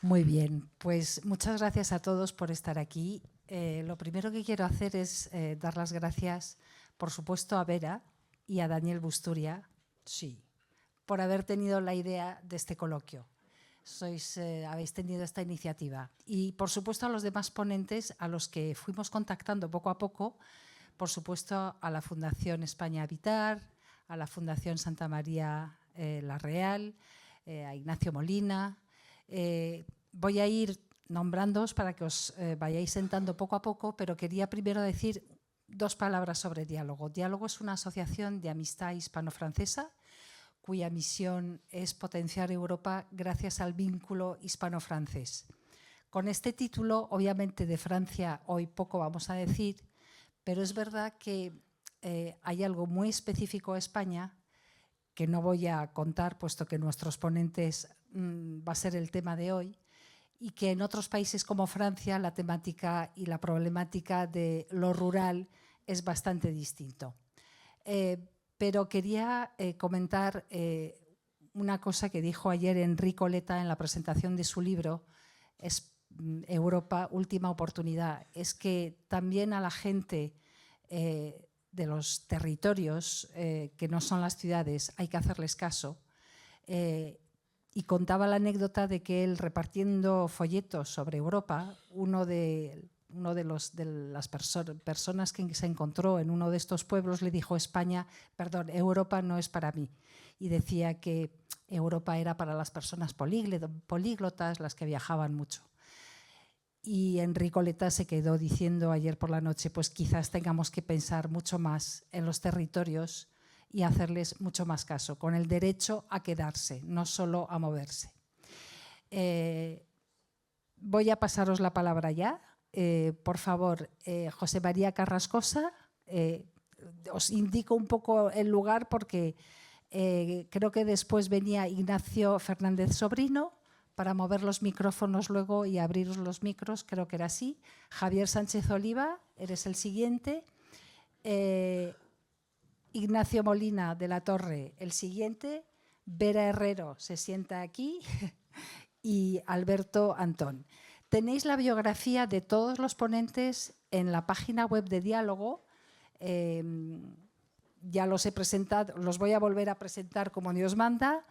Muy bien, pues muchas gracias a todos por estar aquí. Lo primero que quiero hacer es dar las gracias, por supuesto, a Vera y a Daniel Busturia, sí, por haber tenido la idea de este coloquio. Habéis tenido esta iniciativa. Y, por supuesto, a los demás ponentes a los que fuimos contactando poco a poco, por supuesto, a la Fundación España Habitar, a la Fundación Santa María La Real, a Ignacio Molina. Voy a ir nombrándoos para que os vayáis sentando poco a poco, pero quería primero decir dos palabras sobre Diálogo. Diálogo es una asociación de amistad hispano-francesa cuya misión es potenciar Europa gracias al vínculo hispano-francés. Con este título, obviamente de Francia hoy poco vamos a decir, pero es verdad que hay algo muy específico a España que no voy a contar, puesto que nuestros ponentes va a ser el tema de hoy, y que en otros países como Francia la temática y la problemática de lo rural es bastante distinto. Pero quería comentar una cosa que dijo ayer Enrico Letta en la presentación de su libro, Europa, última oportunidad. Es que también a la gente de los territorios que no son las ciudades hay que hacerles caso. Y contaba la anécdota de que él, repartiendo folletos sobre Europa, una de las personas que se encontró en uno de estos pueblos le dijo: Europa no es para mí. Y decía que Europa era para las personas políglotas, las que viajaban mucho. Y Enrico Letta se quedó diciendo ayer por la noche, pues quizás tengamos que pensar mucho más en los territorios y hacerles mucho más caso, con el derecho a quedarse, no solo a moverse. Voy a pasaros la palabra ya. Por favor, José María Carrascosa, os indico un poco el lugar porque creo que después venía Ignacio Fernández Sobrino para mover los micrófonos luego y abrir los micros, creo que era así. Javier Sánchez Oliva, eres el siguiente. Ignacio Molina de la Torre, el siguiente. Vera Herrero se sienta aquí y Alberto Antón. Tenéis la biografía de todos los ponentes en la página web de Diálogo. Ya los he presentado, los voy a volver a presentar como Dios manda.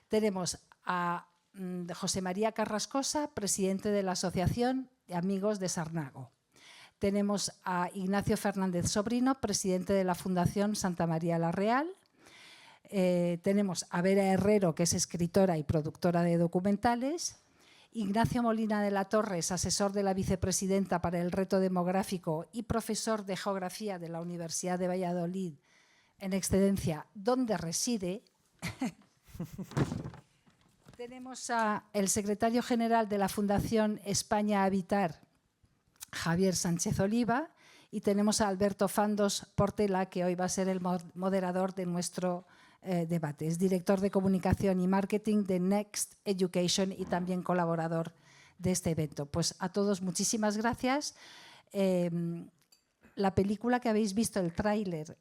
Tenemos a José María Carrascosa, presidente de la Asociación de Amigos de Sarnago. Tenemos a Ignacio Fernández Sobrino, presidente de la Fundación Santa María La Real. Tenemos a Vera Herrero, que es escritora y productora de documentales. Ignacio Molina de la Torre es asesor de la vicepresidenta para el reto demográfico y profesor de geografía de la Universidad de Valladolid, en excedencia, donde reside. Tenemos al secretario general de la Fundación España Habitar, Javier Sánchez Oliva, y tenemos a Alberto Fandos Portela, que hoy va a ser el moderador de nuestro debate. Es director de comunicación y marketing de Next Education y también colaborador de este evento. Pues a todos muchísimas gracias. La película que habéis visto, el tráiler,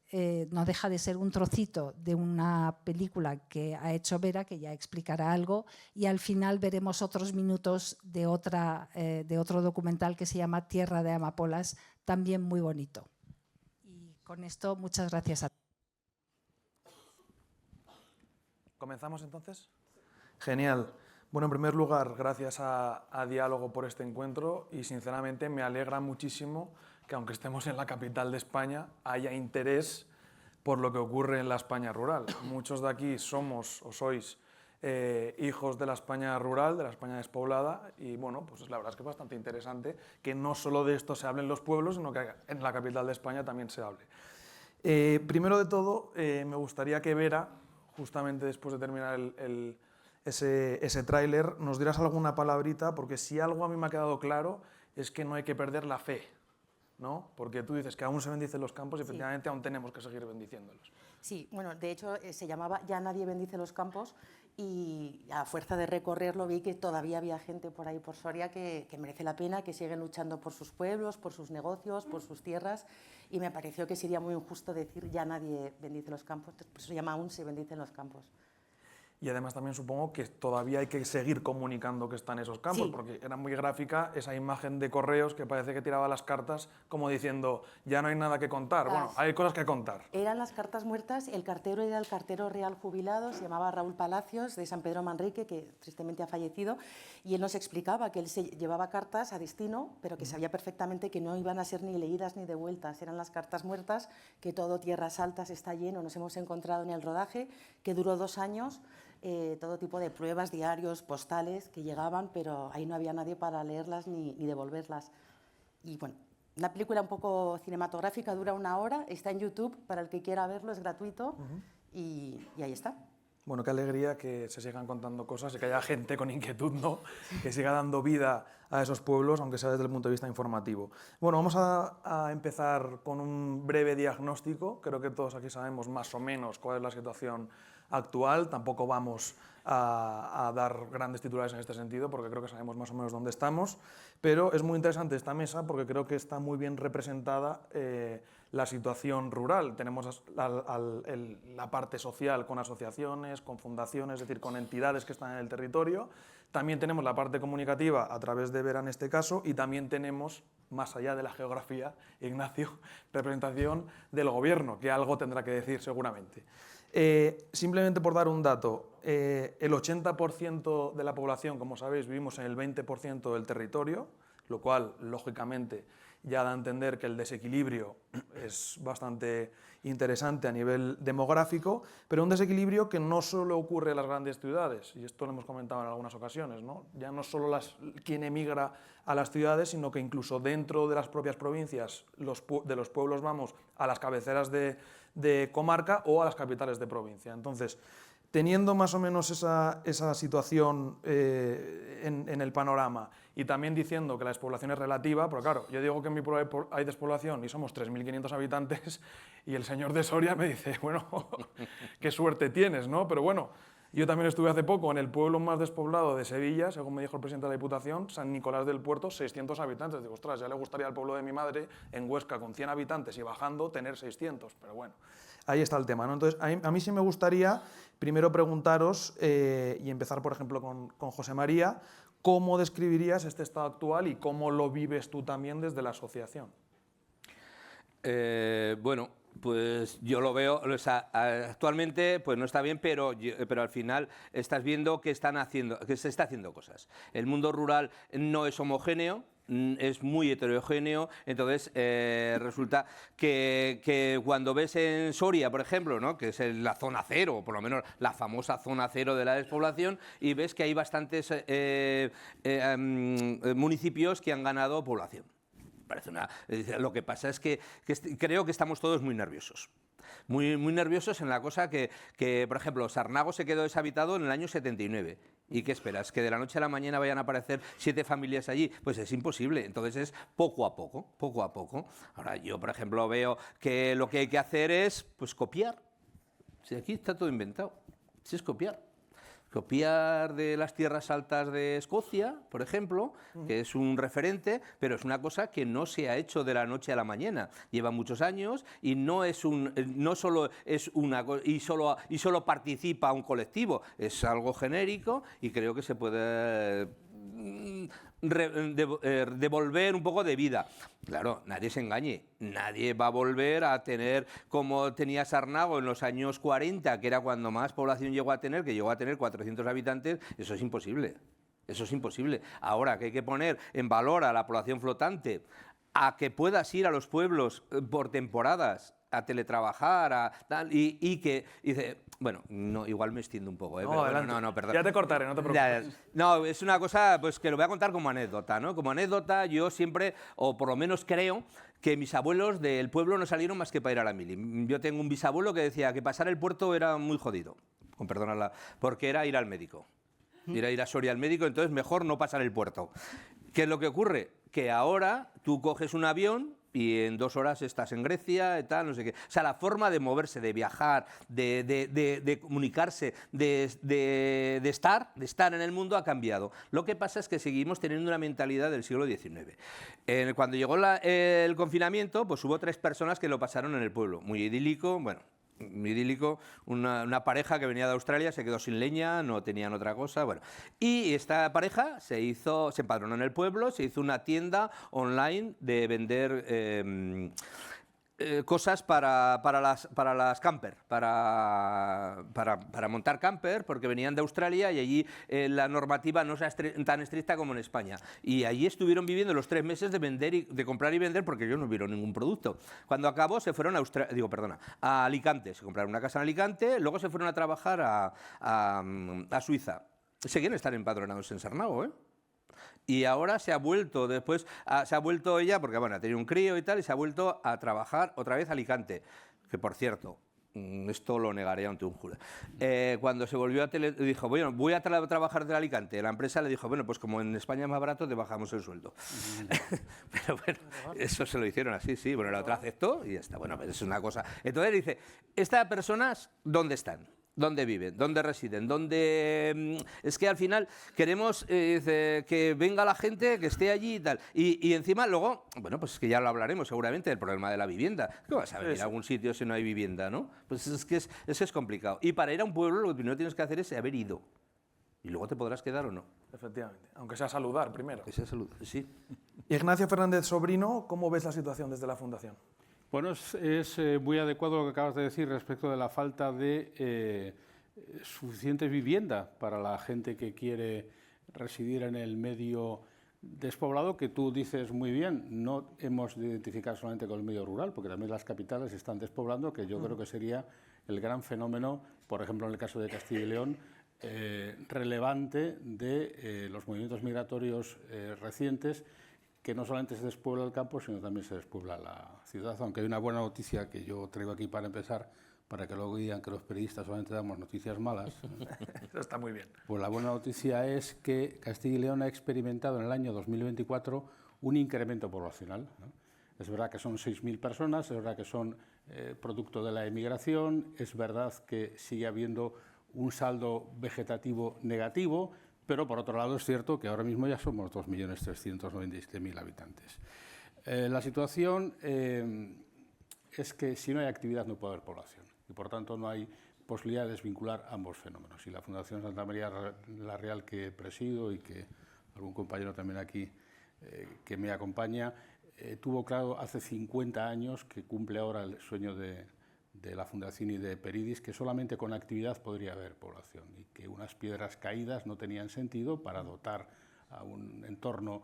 no deja de ser un trocito de una película que ha hecho Vera, que ya explicará algo, y al final veremos otros minutos de otro documental que se llama Tierra de Amapolas, también muy bonito. Y con esto, muchas gracias a todos. ¿Comenzamos entonces? Genial. Bueno, en primer lugar, gracias a Diálogo por este encuentro y sinceramente me alegra muchísimo que aunque estemos en la capital de España haya interés por lo que ocurre en la España rural. Muchos de aquí somos o sois hijos de la España rural, de la España despoblada y bueno, pues la verdad es que es bastante interesante que no solo de esto se hable en los pueblos, sino que en la capital de España también se hable. Primero de todo, me gustaría que Vera, justamente después de terminar ese tráiler, nos dieras alguna palabrita, porque si algo a mí me ha quedado claro es que no hay que perder la fe, ¿no? Porque tú dices que aún se bendicen los campos y efectivamente aún tenemos que seguir bendiciéndolos. Sí, bueno, de hecho se llamaba Ya nadie bendice los campos y a fuerza de recorrerlo vi que todavía había gente por ahí por Soria que merece la pena, que siguen luchando por sus pueblos, por sus negocios, por sus tierras y me pareció que sería muy injusto decir Ya nadie bendice los campos, por eso se llama Aún se bendicen los campos. Y además también supongo que todavía hay que seguir comunicando que está en esos campos, Sí. porque era muy gráfica esa imagen de Correos que parece que tiraba las cartas como diciendo, ya no hay nada que contar. Bueno, hay cosas que contar. Eran las cartas muertas, el cartero era el cartero real jubilado, se llamaba Raúl Palacios, de San Pedro Manrique, que tristemente ha fallecido, y él nos explicaba que él se llevaba cartas a destino, pero que sabía perfectamente que no iban a ser ni leídas ni devueltas, eran las cartas muertas, que todo Tierras Altas está lleno, nos hemos encontrado en el rodaje, que duró 2 años, todo tipo de pruebas, diarios, postales que llegaban, pero ahí no había nadie para leerlas ni devolverlas. Y bueno, una película un poco cinematográfica, dura 1 hora, está en YouTube, para el que quiera verlo es gratuito y ahí está. Bueno, qué alegría que se sigan contando cosas y que haya gente con inquietud, ¿no? Que siga dando vida a esos pueblos, aunque sea desde el punto de vista informativo. Bueno, vamos a empezar con un breve diagnóstico. Creo que todos aquí sabemos más o menos cuál es la situación actual. Tampoco vamos a dar grandes titulares en este sentido, porque creo que sabemos más o menos dónde estamos. Pero es muy interesante esta mesa porque creo que está muy bien representada la situación rural. Tenemos la parte social con asociaciones, con fundaciones, es decir, con entidades que están en el territorio. También tenemos la parte comunicativa a través de Vera en este caso y también tenemos, más allá de la geografía, Ignacio, representación del gobierno, que algo tendrá que decir seguramente. Simplemente por dar un dato, el 80% de la población, como sabéis, vivimos en el 20% del territorio, lo cual, lógicamente, ya da a entender que el desequilibrio es bastante interesante a nivel demográfico, pero un desequilibrio que no solo ocurre en las grandes ciudades, y esto lo hemos comentado en algunas ocasiones, ¿no? Ya no solo quien emigra a las ciudades, sino que incluso dentro de las propias provincias, de los pueblos vamos a las cabeceras de comarca o a las capitales de provincia. Entonces, teniendo más o menos esa situación en el panorama y también diciendo que la despoblación es relativa, porque claro, yo digo que en mi pueblo hay despoblación y somos 3.500 habitantes y el señor de Soria me dice, bueno, qué suerte tienes, ¿no? Pero bueno, yo también estuve hace poco en el pueblo más despoblado de Sevilla, según me dijo el presidente de la Diputación, San Nicolás del Puerto, 600 habitantes. Digo, ostras, ya le gustaría al pueblo de mi madre, en Huesca, con 100 habitantes y bajando, tener 600, pero bueno. Ahí está el tema, ¿no? Entonces, a mí sí me gustaría primero preguntaros, y empezar, por ejemplo, con José María, ¿cómo describirías este estado actual y cómo lo vives tú también desde la asociación? Bueno, pues yo lo veo, o sea, actualmente pues no está bien, pero al final estás viendo que se está haciendo cosas. El mundo rural no es homogéneo, es muy heterogéneo, entonces resulta que cuando ves en Soria, por ejemplo, ¿no? Que es la zona cero, por lo menos la famosa zona cero de la despoblación, y ves que hay bastantes municipios que han ganado población. Lo que pasa es que creo que estamos todos muy nerviosos. Muy nerviosos en la cosa que, por ejemplo, Sarnago se quedó deshabitado en el año 79. ¿Y qué esperas? ¿Que de la noche a la mañana vayan a aparecer 7 familias allí? Pues es imposible. Entonces es poco a poco, poco a poco. Ahora yo, por ejemplo, veo que lo que hay que hacer es pues copiar. Si aquí está todo inventado. Si es copiar. Copiar de las tierras altas de Escocia, por ejemplo, que es un referente, pero es una cosa que no se ha hecho de la noche a la mañana. Lleva muchos años y no solo es una y solo participa un colectivo, es algo genérico y creo que se puede devolver un poco de vida. Claro, nadie se engañe, nadie va a volver a tener como tenía Sarnago en los años 40, que era cuando más población llegó a tener, que llegó a tener 400 habitantes, eso es imposible. Eso es imposible. Ahora que hay que poner en valor a la población flotante, a que puedas ir a los pueblos por temporadas, a teletrabajar, a tal, y que dice, bueno, no, igual me extiendo un poco, No, pero adelante. bueno, no, perdón. Ya te cortaré, no te preocupes. No, es una cosa pues que lo voy a contar como anécdota, ¿no? Como anécdota yo siempre, o por lo menos creo, que mis abuelos del pueblo no salieron más que para ir a la mili. Yo tengo un bisabuelo que decía que pasar el puerto era muy jodido, con perdonarla, porque era ir al médico. Ir a Soria al médico, entonces mejor no pasar el puerto. ¿Qué es lo que ocurre? Que ahora tú coges un avión y en 2 horas estás en Grecia y tal, no sé qué. O sea, la forma de moverse, de viajar, de comunicarse, de estar en el mundo ha cambiado. Lo que pasa es que seguimos teniendo una mentalidad del siglo XIX. Cuando llegó el confinamiento, pues hubo 3 personas que lo pasaron en el pueblo. Muy idílico, bueno. idílico, una pareja que venía de Australia, se quedó sin leña, no tenían otra cosa, bueno. Y esta pareja se empadronó en el pueblo, se hizo una tienda online de vender cosas para las camper, para montar camper, porque venían de Australia y allí la normativa no es tan estricta como en España. Y allí estuvieron viviendo los 3 meses de comprar y vender, porque ellos no vieron ningún producto. Cuando acabó se fueron a Alicante, se compraron una casa en Alicante, luego se fueron a trabajar a Suiza. Seguían estar empadronados en Sarnago, ¿eh? Y ahora se ha vuelto ella, porque bueno, ha tenido un crío y tal, y se ha vuelto a trabajar otra vez a Alicante, que por cierto, esto lo negaré ante un jurado. Cuando se volvió dijo, bueno, voy a trabajar de Alicante. La empresa le dijo, bueno, pues como en España es más barato, te bajamos el sueldo. Pero bueno, eso se lo hicieron así, sí. Bueno, la otra aceptó y ya está. Bueno, pues es una cosa. Entonces dice, ¿estas personas dónde están? ¿Dónde viven? ¿Dónde residen? Es que al final queremos que venga la gente, que esté allí y tal. Y encima luego, bueno, pues que ya lo hablaremos seguramente del problema de la vivienda. ¿Cómo vas a venir a algún sitio si no hay vivienda, no? Pues es que es complicado. Y para ir a un pueblo lo que primero tienes que hacer es haber ido. Y luego te podrás quedar o no. Efectivamente, aunque sea saludar primero. Que sea saludar, sí. Ignacio Fernández Sobrino, ¿cómo ves la situación desde la Fundación? Bueno, es muy adecuado lo que acabas de decir respecto de la falta de suficiente vivienda para la gente que quiere residir en el medio despoblado, que tú dices muy bien, no hemos de identificar solamente con el medio rural, porque también las capitales están despoblando, que yo creo que sería el gran fenómeno, por ejemplo, en el caso de Castilla y León, relevante de los movimientos migratorios recientes, que no solamente se despuebla el campo, sino también se despuebla la ciudad, aunque hay una buena noticia que yo traigo aquí para empezar, para que luego digan que los periodistas solamente damos noticias malas. Eso está muy bien. Pues la buena noticia es que Castilla y León ha experimentado en el año 2024 un incremento poblacional, ¿no? Es verdad que son 6.000 personas, es verdad que son producto de la emigración, es verdad que sigue habiendo un saldo vegetativo negativo, pero por otro lado es cierto que ahora mismo ya somos 2.397.000 habitantes. La situación es que si no hay actividad no puede haber población y por tanto no hay posibilidad de desvincular ambos fenómenos. Y la Fundación Santa María la Real, que presido y que algún compañero también aquí que me acompaña, tuvo claro hace 50 años, que cumple ahora el sueño de la Fundación y de Peridis, que solamente con actividad podría haber población y que unas piedras caídas no tenían sentido para dotar a un entorno,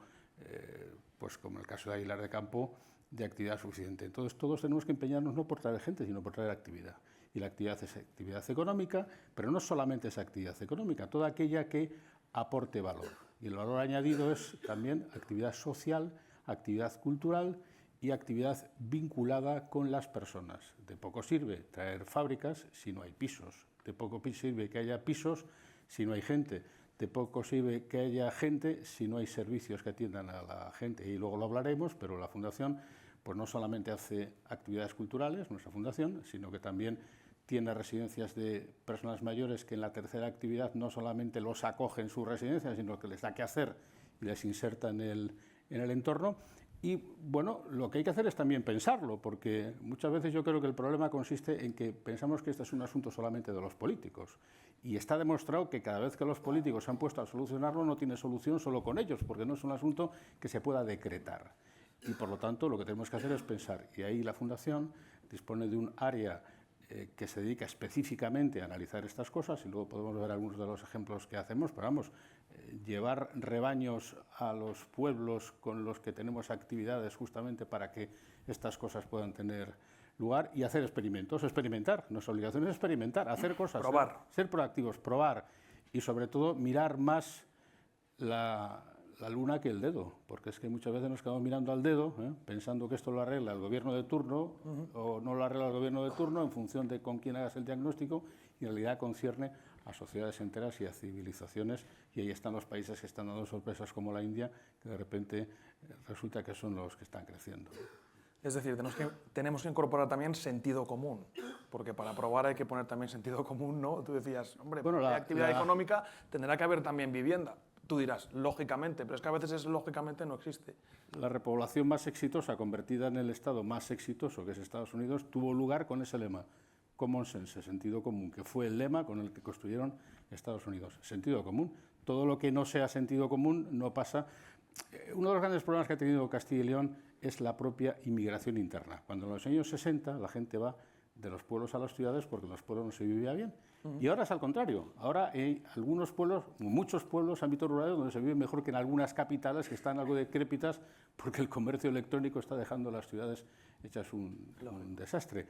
pues como el caso de Aguilar de Campo, de actividad suficiente. Entonces todos tenemos que empeñarnos no por traer gente, sino por traer actividad. Y la actividad es actividad económica, pero no solamente es actividad económica, toda aquella que aporte valor. Y el valor añadido es también actividad social, actividad cultural y actividad vinculada con las personas. De poco sirve traer fábricas si no hay pisos, de poco sirve que haya pisos si no hay gente, de poco sirve que haya gente si no hay servicios que atiendan a la gente. Y luego lo hablaremos, pero la Fundación pues no solamente hace actividades culturales, nuestra Fundación, sino que también tiene residencias de personas mayores que en la tercera actividad no solamente los acoge en su residencia, sino que les da que hacer y les inserta en el entorno. Y bueno, lo que hay que hacer es también pensarlo, porque muchas veces yo creo que el problema consiste en que pensamos que este es un asunto solamente de los políticos. Y está demostrado que cada vez que los políticos se han puesto a solucionarlo, no tiene solución solo con ellos, porque no es un asunto que se pueda decretar. Y por lo tanto, lo que tenemos que hacer es pensar. Y ahí la Fundación dispone de un área que se dedica específicamente a analizar estas cosas, y luego podemos ver algunos de los ejemplos que hacemos, pero vamos, llevar rebaños a los pueblos con los que tenemos actividades justamente para que estas cosas puedan tener lugar y hacer experimentos. Experimentar, nuestra obligación es experimentar, hacer cosas, probar. Ser proactivos, probar y sobre todo mirar más la luna que el dedo, porque es que muchas veces nos quedamos mirando al dedo, pensando que esto lo arregla el gobierno de turno o no lo arregla el gobierno de turno en función de con quién hagas el diagnóstico, y en realidad concierne a sociedades enteras y a civilizaciones, y ahí están los países que están dando sorpresas como la India, que de repente resulta que son los que están creciendo. Es decir, tenemos que incorporar también sentido común, porque para probar hay que poner también sentido común, ¿no? Tú decías, hombre, bueno, la actividad económica tendrá que haber también vivienda. Tú dirás, lógicamente, pero es que a veces lógicamente no existe. La repoblación más exitosa, convertida en el estado más exitoso, que es Estados Unidos, tuvo lugar con ese lema: common sense, sentido común, que fue el lema con el que construyeron Estados Unidos. Sentido común. Todo lo que no sea sentido común no pasa. Uno de los grandes problemas que ha tenido Castilla y León es la propia inmigración interna. Cuando en los años 60 la gente va de los pueblos a las ciudades porque en los pueblos no se vivía bien. Y ahora es al contrario. Ahora hay algunos pueblos, muchos pueblos, ámbitos rurales, donde se vive mejor que en algunas capitales que están algo decrépitas porque el comercio electrónico está dejando las ciudades hechas un desastre.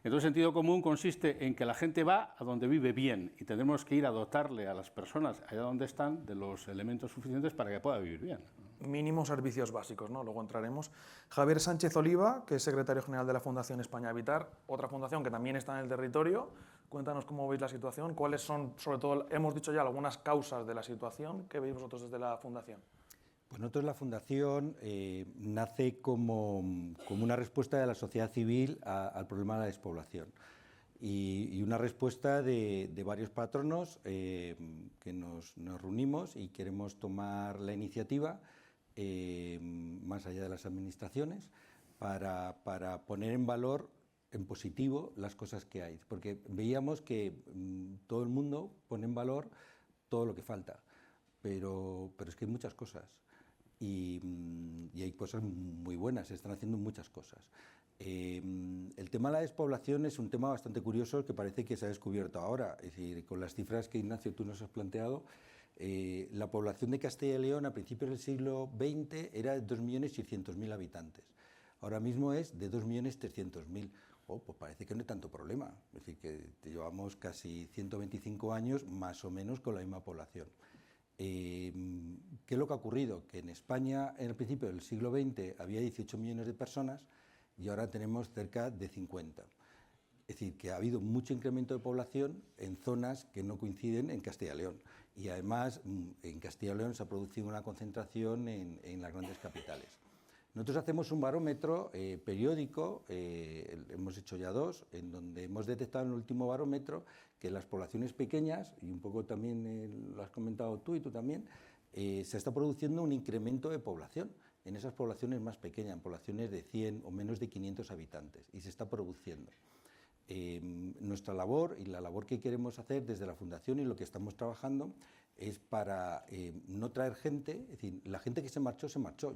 Entonces, sentido común consiste en que la gente va a donde vive bien y tendremos que ir a dotarle a las personas allá donde están de los elementos suficientes para que pueda vivir bien. Mínimos servicios básicos, ¿no? Luego entraremos. Javier Sánchez Oliva, que es secretario general de la Fundación España Habitar, otra fundación que también está en el territorio. Cuéntanos cómo veis la situación, cuáles son, sobre todo, hemos dicho ya algunas causas de la situación que veis vosotros desde la fundación. Pues nosotros la Fundación nace como una respuesta de la sociedad civil al problema de la despoblación y una respuesta de varios patronos que nos reunimos y queremos tomar la iniciativa más allá de las administraciones para poner en valor en positivo las cosas que hay, porque veíamos que todo el mundo pone en valor todo lo que falta, pero es que hay muchas cosas. Y hay cosas muy buenas, se están haciendo muchas cosas. El tema de la despoblación es un tema bastante curioso que parece que se ha descubierto ahora. Es decir, con las cifras que, Ignacio, tú nos has planteado, la población de Castilla y León a principios del siglo XX era de 2.600.000 habitantes. Ahora mismo es de 2.300.000. Pues parece que no hay tanto problema. Es decir, que llevamos casi 125 años más o menos con la misma población. ¿Qué es lo que ha ocurrido? Que en España, en el principio del siglo XX, había 18 millones de personas y ahora tenemos cerca de 50. Es decir, que ha habido mucho incremento de población en zonas que no coinciden en Castilla y León. Y además, en Castilla y León se ha producido una concentración en las grandes capitales. Nosotros hacemos un barómetro periódico, hemos hecho ya 2, en donde hemos detectado en el último barómetro que las poblaciones pequeñas, y un poco también lo has comentado tú y tú también, se está produciendo un incremento de población en esas poblaciones más pequeñas, en poblaciones de 100 o menos de 500 habitantes, y se está produciendo. Nuestra labor y la labor que queremos hacer desde la Fundación y lo que estamos trabajando es para no traer gente, es decir, la gente que se marchó,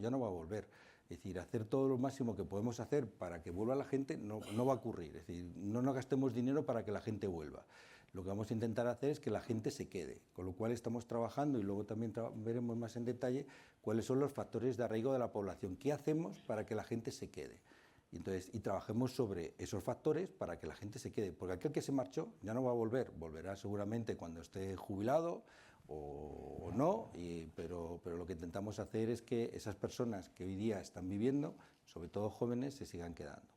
ya no va a volver. Es decir, hacer todo lo máximo que podemos hacer para que vuelva la gente no va a ocurrir. Es decir, no nos gastemos dinero para que la gente vuelva. Lo que vamos a intentar hacer es que la gente se quede, con lo cual estamos trabajando y luego también veremos más en detalle cuáles son los factores de arraigo de la población. ¿Qué hacemos para que la gente se quede? Y trabajemos sobre esos factores para que la gente se quede, porque aquel que se marchó ya no va a volver, volverá seguramente cuando esté jubilado o no, pero lo que intentamos hacer es que esas personas que hoy día están viviendo, sobre todo jóvenes, se sigan quedando.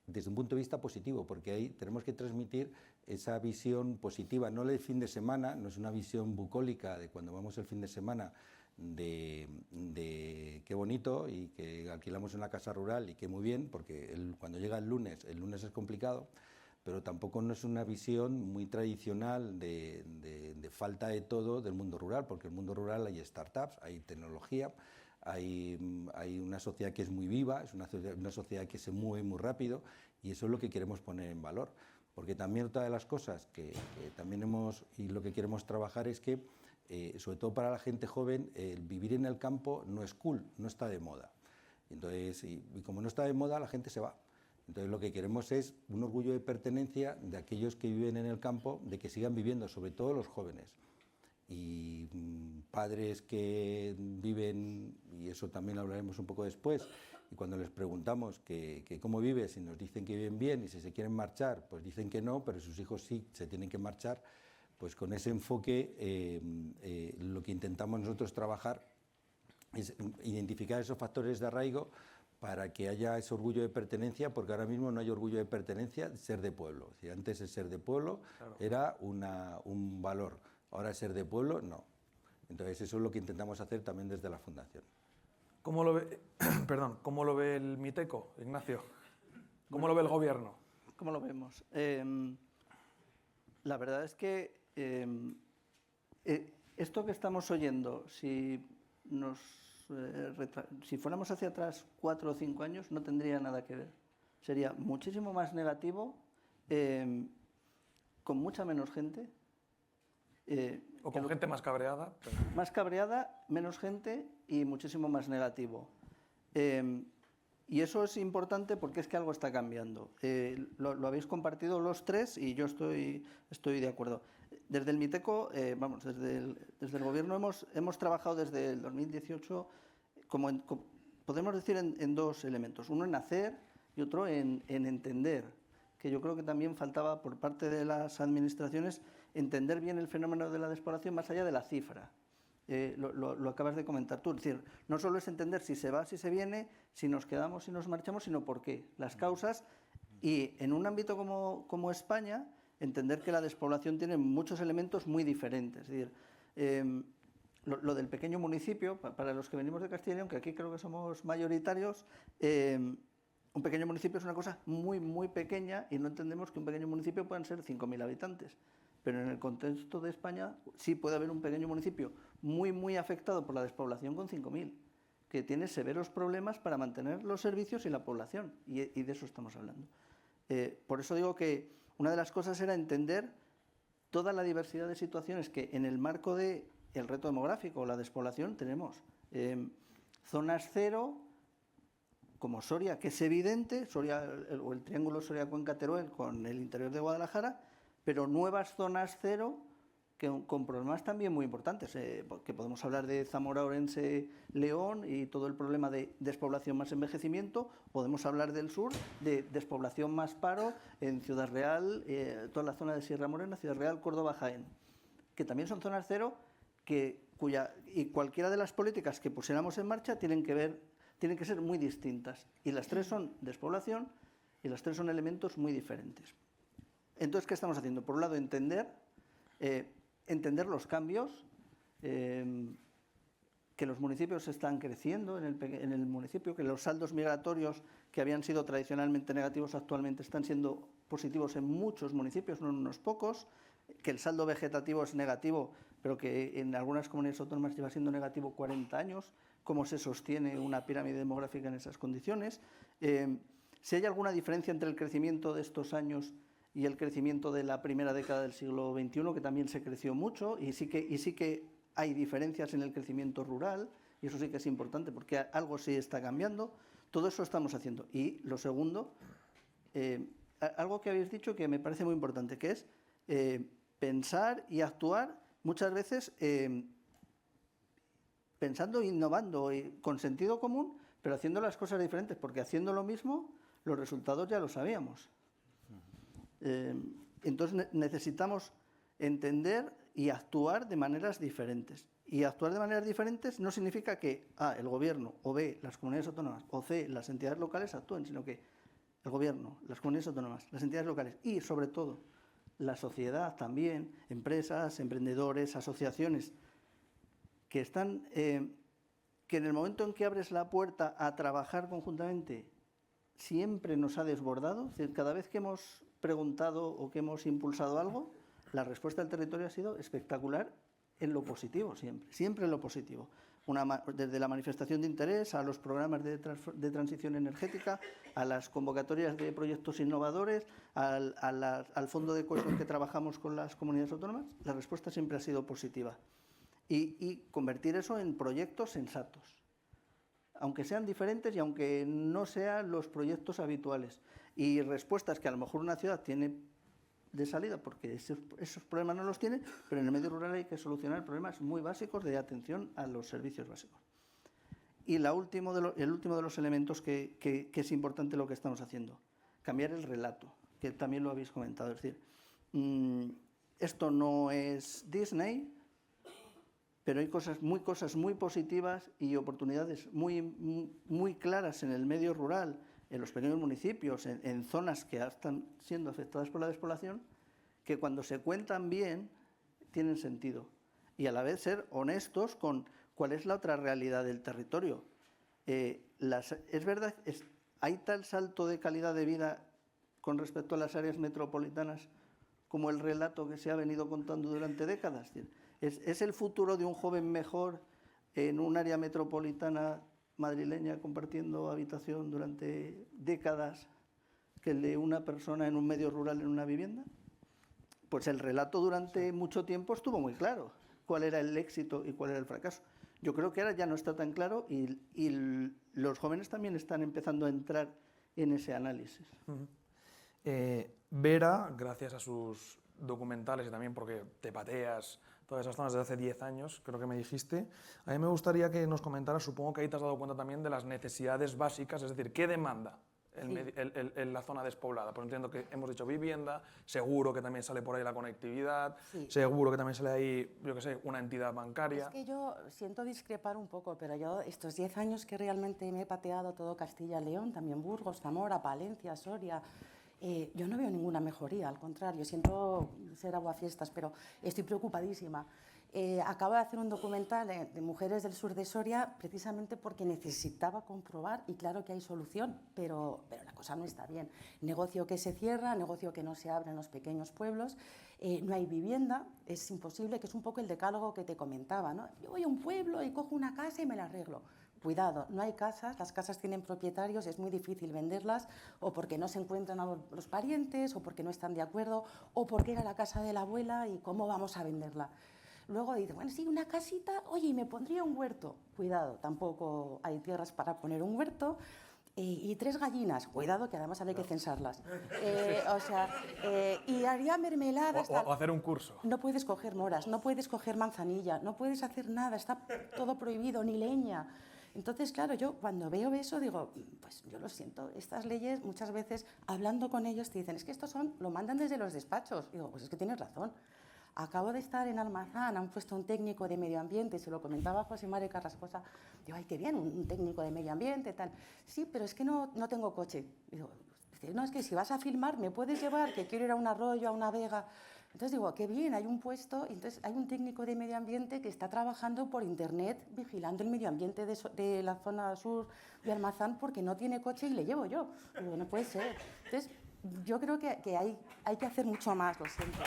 Desde un punto de vista positivo, porque ahí tenemos que transmitir esa visión positiva, no el fin de semana, no es una visión bucólica de cuando vamos el fin de semana de qué bonito y que alquilamos una casa rural y que muy bien, porque cuando llega el lunes es complicado, pero tampoco no es una visión muy tradicional de falta de todo del mundo rural, porque en el mundo rural hay startups, hay tecnología, hay una sociedad que es muy viva, es una sociedad que se mueve muy rápido y eso es lo que queremos poner en valor. Porque también otra de las cosas que también y lo que queremos trabajar es que, sobre todo para la gente joven, el vivir en el campo no es cool, no está de moda. Entonces, y como no está de moda, la gente se va. Entonces lo que queremos es un orgullo de pertenencia de aquellos que viven en el campo, de que sigan viviendo, sobre todo los jóvenes. Y padres que viven, y eso también lo hablaremos un poco después, y cuando les preguntamos que cómo vives y nos dicen que viven bien y si se quieren marchar, pues dicen que no, pero sus hijos sí se tienen que marchar, pues con ese enfoque lo que intentamos nosotros trabajar es identificar esos factores de arraigo para que haya ese orgullo de pertenencia, porque ahora mismo no hay orgullo de pertenencia de ser de pueblo. Si antes el ser de pueblo era un valor, ahora el ser de pueblo no. Entonces eso es lo que intentamos hacer también desde la Fundación. ¿Cómo lo ve, ¿cómo lo ve el Miteco, Ignacio? ¿Cómo lo ve el gobierno? ¿Cómo lo vemos? La verdad es que esto que estamos oyendo, si fuéramos hacia atrás 4 o 5 años, no tendría nada que ver. Sería muchísimo más negativo con mucha menos gente. O con gente más cabreada. Pero... Más cabreada, menos gente y muchísimo más negativo. Y eso es importante porque es que algo está cambiando. Lo habéis compartido los tres y yo estoy de acuerdo. Desde el Miteco, desde el Gobierno hemos trabajado desde el 2018, podemos decir, en dos elementos. Uno en hacer y otro en entender, que yo creo que también faltaba por parte de las administraciones entender bien el fenómeno de la despoblación más allá de la cifra. Lo acabas de comentar tú. Es decir, no solo es entender si se va, si se viene, si nos quedamos, si nos marchamos, sino por qué, las causas. Y en un ámbito como España, entender que la despoblación tiene muchos elementos muy diferentes. Es decir, lo del pequeño municipio, para los que venimos de Castilla y León, que aquí creo que somos mayoritarios, un pequeño municipio es una cosa muy, muy pequeña y no entendemos que un pequeño municipio puedan ser 5.000 habitantes. Pero en el contexto de España sí puede haber un pequeño municipio muy, muy afectado por la despoblación con 5.000, que tiene severos problemas para mantener los servicios y la población, y de eso estamos hablando. Por eso digo que una de las cosas era entender toda la diversidad de situaciones que en el marco del reto demográfico o la despoblación tenemos. Zonas cero, como Soria, que es evidente, Soria, o el triángulo Soria-Cuenca-Teruel con el interior de Guadalajara, pero nuevas zonas cero con problemas también muy importantes, que podemos hablar de Zamora, Orense, León y todo el problema de despoblación más envejecimiento. Podemos hablar del sur, de despoblación más paro en Ciudad Real, toda la zona de Sierra Morena, Ciudad Real, Córdoba, Jaén, que también son zonas cero y cualquiera de las políticas que pusiéramos en marcha tienen que ser muy distintas. Y las tres son despoblación y las tres son elementos muy diferentes. Entonces, ¿qué estamos haciendo? Por un lado, entender los cambios, que los municipios están creciendo en el municipio, que los saldos migratorios que habían sido tradicionalmente negativos actualmente están siendo positivos en muchos municipios, no en unos pocos, que el saldo vegetativo es negativo, pero que en algunas comunidades autónomas lleva siendo negativo 40 años, cómo se sostiene una pirámide demográfica en esas condiciones. Si hay alguna diferencia entre el crecimiento de estos años y el crecimiento de la primera década del siglo XXI, que también se creció mucho, y sí que hay diferencias en el crecimiento rural, y eso sí que es importante, porque algo sí está cambiando. Todo eso estamos haciendo. Y lo segundo, algo que habéis dicho que me parece muy importante, que es pensar y actuar muchas veces pensando, innovando, con sentido común, pero haciendo las cosas diferentes, porque haciendo lo mismo, los resultados ya los sabíamos. Entonces necesitamos entender y actuar de maneras diferentes. Y actuar de maneras diferentes no significa que A, el Gobierno, o B, las comunidades autónomas, o C, las entidades locales actúen, sino que el Gobierno, las comunidades autónomas, las entidades locales y, sobre todo, la sociedad también, empresas, emprendedores, asociaciones, que están, que en el momento en que abres la puerta a trabajar conjuntamente, siempre nos ha desbordado. Es decir, cada vez que hemos preguntado o que hemos impulsado algo, la respuesta del territorio ha sido espectacular en lo positivo, siempre en lo positivo. Desde la manifestación de interés a los programas de transición energética, a las convocatorias de proyectos innovadores, al fondo de cohesión que trabajamos con las comunidades autónomas, la respuesta siempre ha sido positiva. Y convertir eso en proyectos sensatos, aunque sean diferentes y aunque no sean los proyectos habituales. Y respuestas que a lo mejor una ciudad tiene de salida porque esos problemas no los tiene, pero en el medio rural hay que solucionar problemas muy básicos de atención a los servicios básicos. Y el último de los elementos que es importante lo que estamos haciendo, cambiar el relato, que también lo habéis comentado. Es decir, esto no es Disney, pero hay cosas muy positivas y oportunidades muy claras en el medio rural, en los pequeños municipios, en zonas que están siendo afectadas por la despoblación, que cuando se cuentan bien tienen sentido. Y a la vez ser honestos con cuál es la otra realidad del territorio. Es verdad, hay tal salto de calidad de vida con respecto a las áreas metropolitanas como el relato que se ha venido contando durante décadas. ¿Es el futuro de un joven mejor en un área metropolitana madrileña compartiendo habitación durante décadas que el de una persona en un medio rural en una vivienda? pues el relato durante mucho tiempo estuvo muy claro, cuál era el éxito y cuál era el fracaso. Yo creo que ahora ya no está tan claro y los jóvenes también están empezando a entrar en ese análisis. Vera, gracias a sus documentales y también porque te pateas todas esas zonas desde hace 10 años, creo que me dijiste, a mí me gustaría que nos comentaras, supongo que ahí te has dado cuenta también de las necesidades básicas, es decir, ¿qué demanda en la zona despoblada? Pues entiendo que hemos dicho vivienda, seguro que también sale por ahí la conectividad, seguro que también sale ahí, yo qué sé, una entidad bancaria. Es que yo siento discrepar un poco, pero yo estos 10 años que realmente me he pateado todo Castilla y León, también Burgos, Zamora, Palencia, Soria, yo no veo ninguna mejoría, al contrario, siento ser aguafiestas, pero estoy preocupadísima. Acabo de hacer un documental de mujeres del sur de Soria precisamente porque necesitaba comprobar, y claro que hay solución, pero la cosa no está bien. Negocio que se cierra, negocio que no se abre en los pequeños pueblos, no hay vivienda, es imposible, que es un poco el decálogo que te comentaba, ¿no? Yo voy a un pueblo y cojo una casa y me la arreglo. Cuidado, no hay casas, las casas tienen propietarios, es muy difícil venderlas, o porque no se encuentran a los parientes, o porque no están de acuerdo, o porque era la casa de la abuela y cómo vamos a venderla. Luego dice, bueno, sí, una casita, oye, y me pondría un huerto. Cuidado, tampoco hay tierras para poner un huerto. Y 3 gallinas, cuidado, que además hay que censarlas. Y haría mermeladas. O hacer un curso. No puedes coger moras, no puedes coger manzanilla, no puedes hacer nada, está todo prohibido, ni leña. Entonces, claro, yo cuando veo eso digo, pues yo lo siento, estas leyes muchas veces, hablando con ellos, te dicen, es que estos lo mandan desde los despachos. Digo, pues es que tienes razón. Acabo de estar en Almazán, han puesto un técnico de medio ambiente, se lo comentaba José María Carrascosa. Digo, ay, qué bien, un técnico de medio ambiente, tal. Sí, pero es que no tengo coche. Digo, no, es que si vas a filmar, ¿me puedes llevar? Que quiero ir a un arroyo, a una vega. Entonces digo, qué bien, hay un puesto, entonces hay un técnico de medio ambiente que está trabajando por internet vigilando el medio ambiente de la zona sur de Almazán porque no tiene coche y le llevo yo. Digo, no puede ser. Entonces, yo creo que hay que hacer mucho más, lo siento.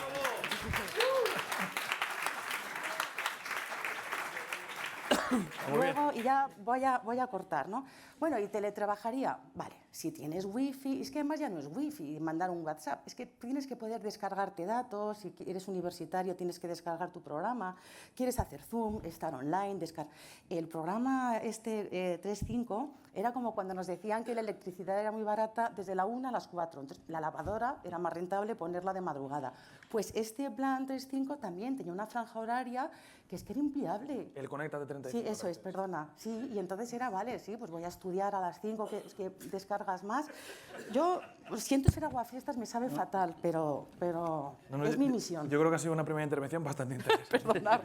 Luego, y ya voy a cortar, ¿no? Bueno, y teletrabajaría, vale, si tienes wifi, es que además ya no es wifi, mandar un WhatsApp, es que tienes que poder descargarte datos, si eres universitario tienes que descargar tu programa, quieres hacer Zoom, estar online, el programa 3.5 era como cuando nos decían que la electricidad era muy barata desde la 1 a las 4, entonces la lavadora era más rentable ponerla de madrugada. Pues este plan 3.5 también tenía una franja horaria que es que era inviable. El Conéctate 35. Sí, eso es, perdona. Sí, y entonces era, vale, sí, pues voy a estudiar a las 5, que descargas más. Yo siento ser aguafiestas, me sabe fatal, pero es mi misión. Yo creo que ha sido una primera intervención bastante interesante. Perdonad.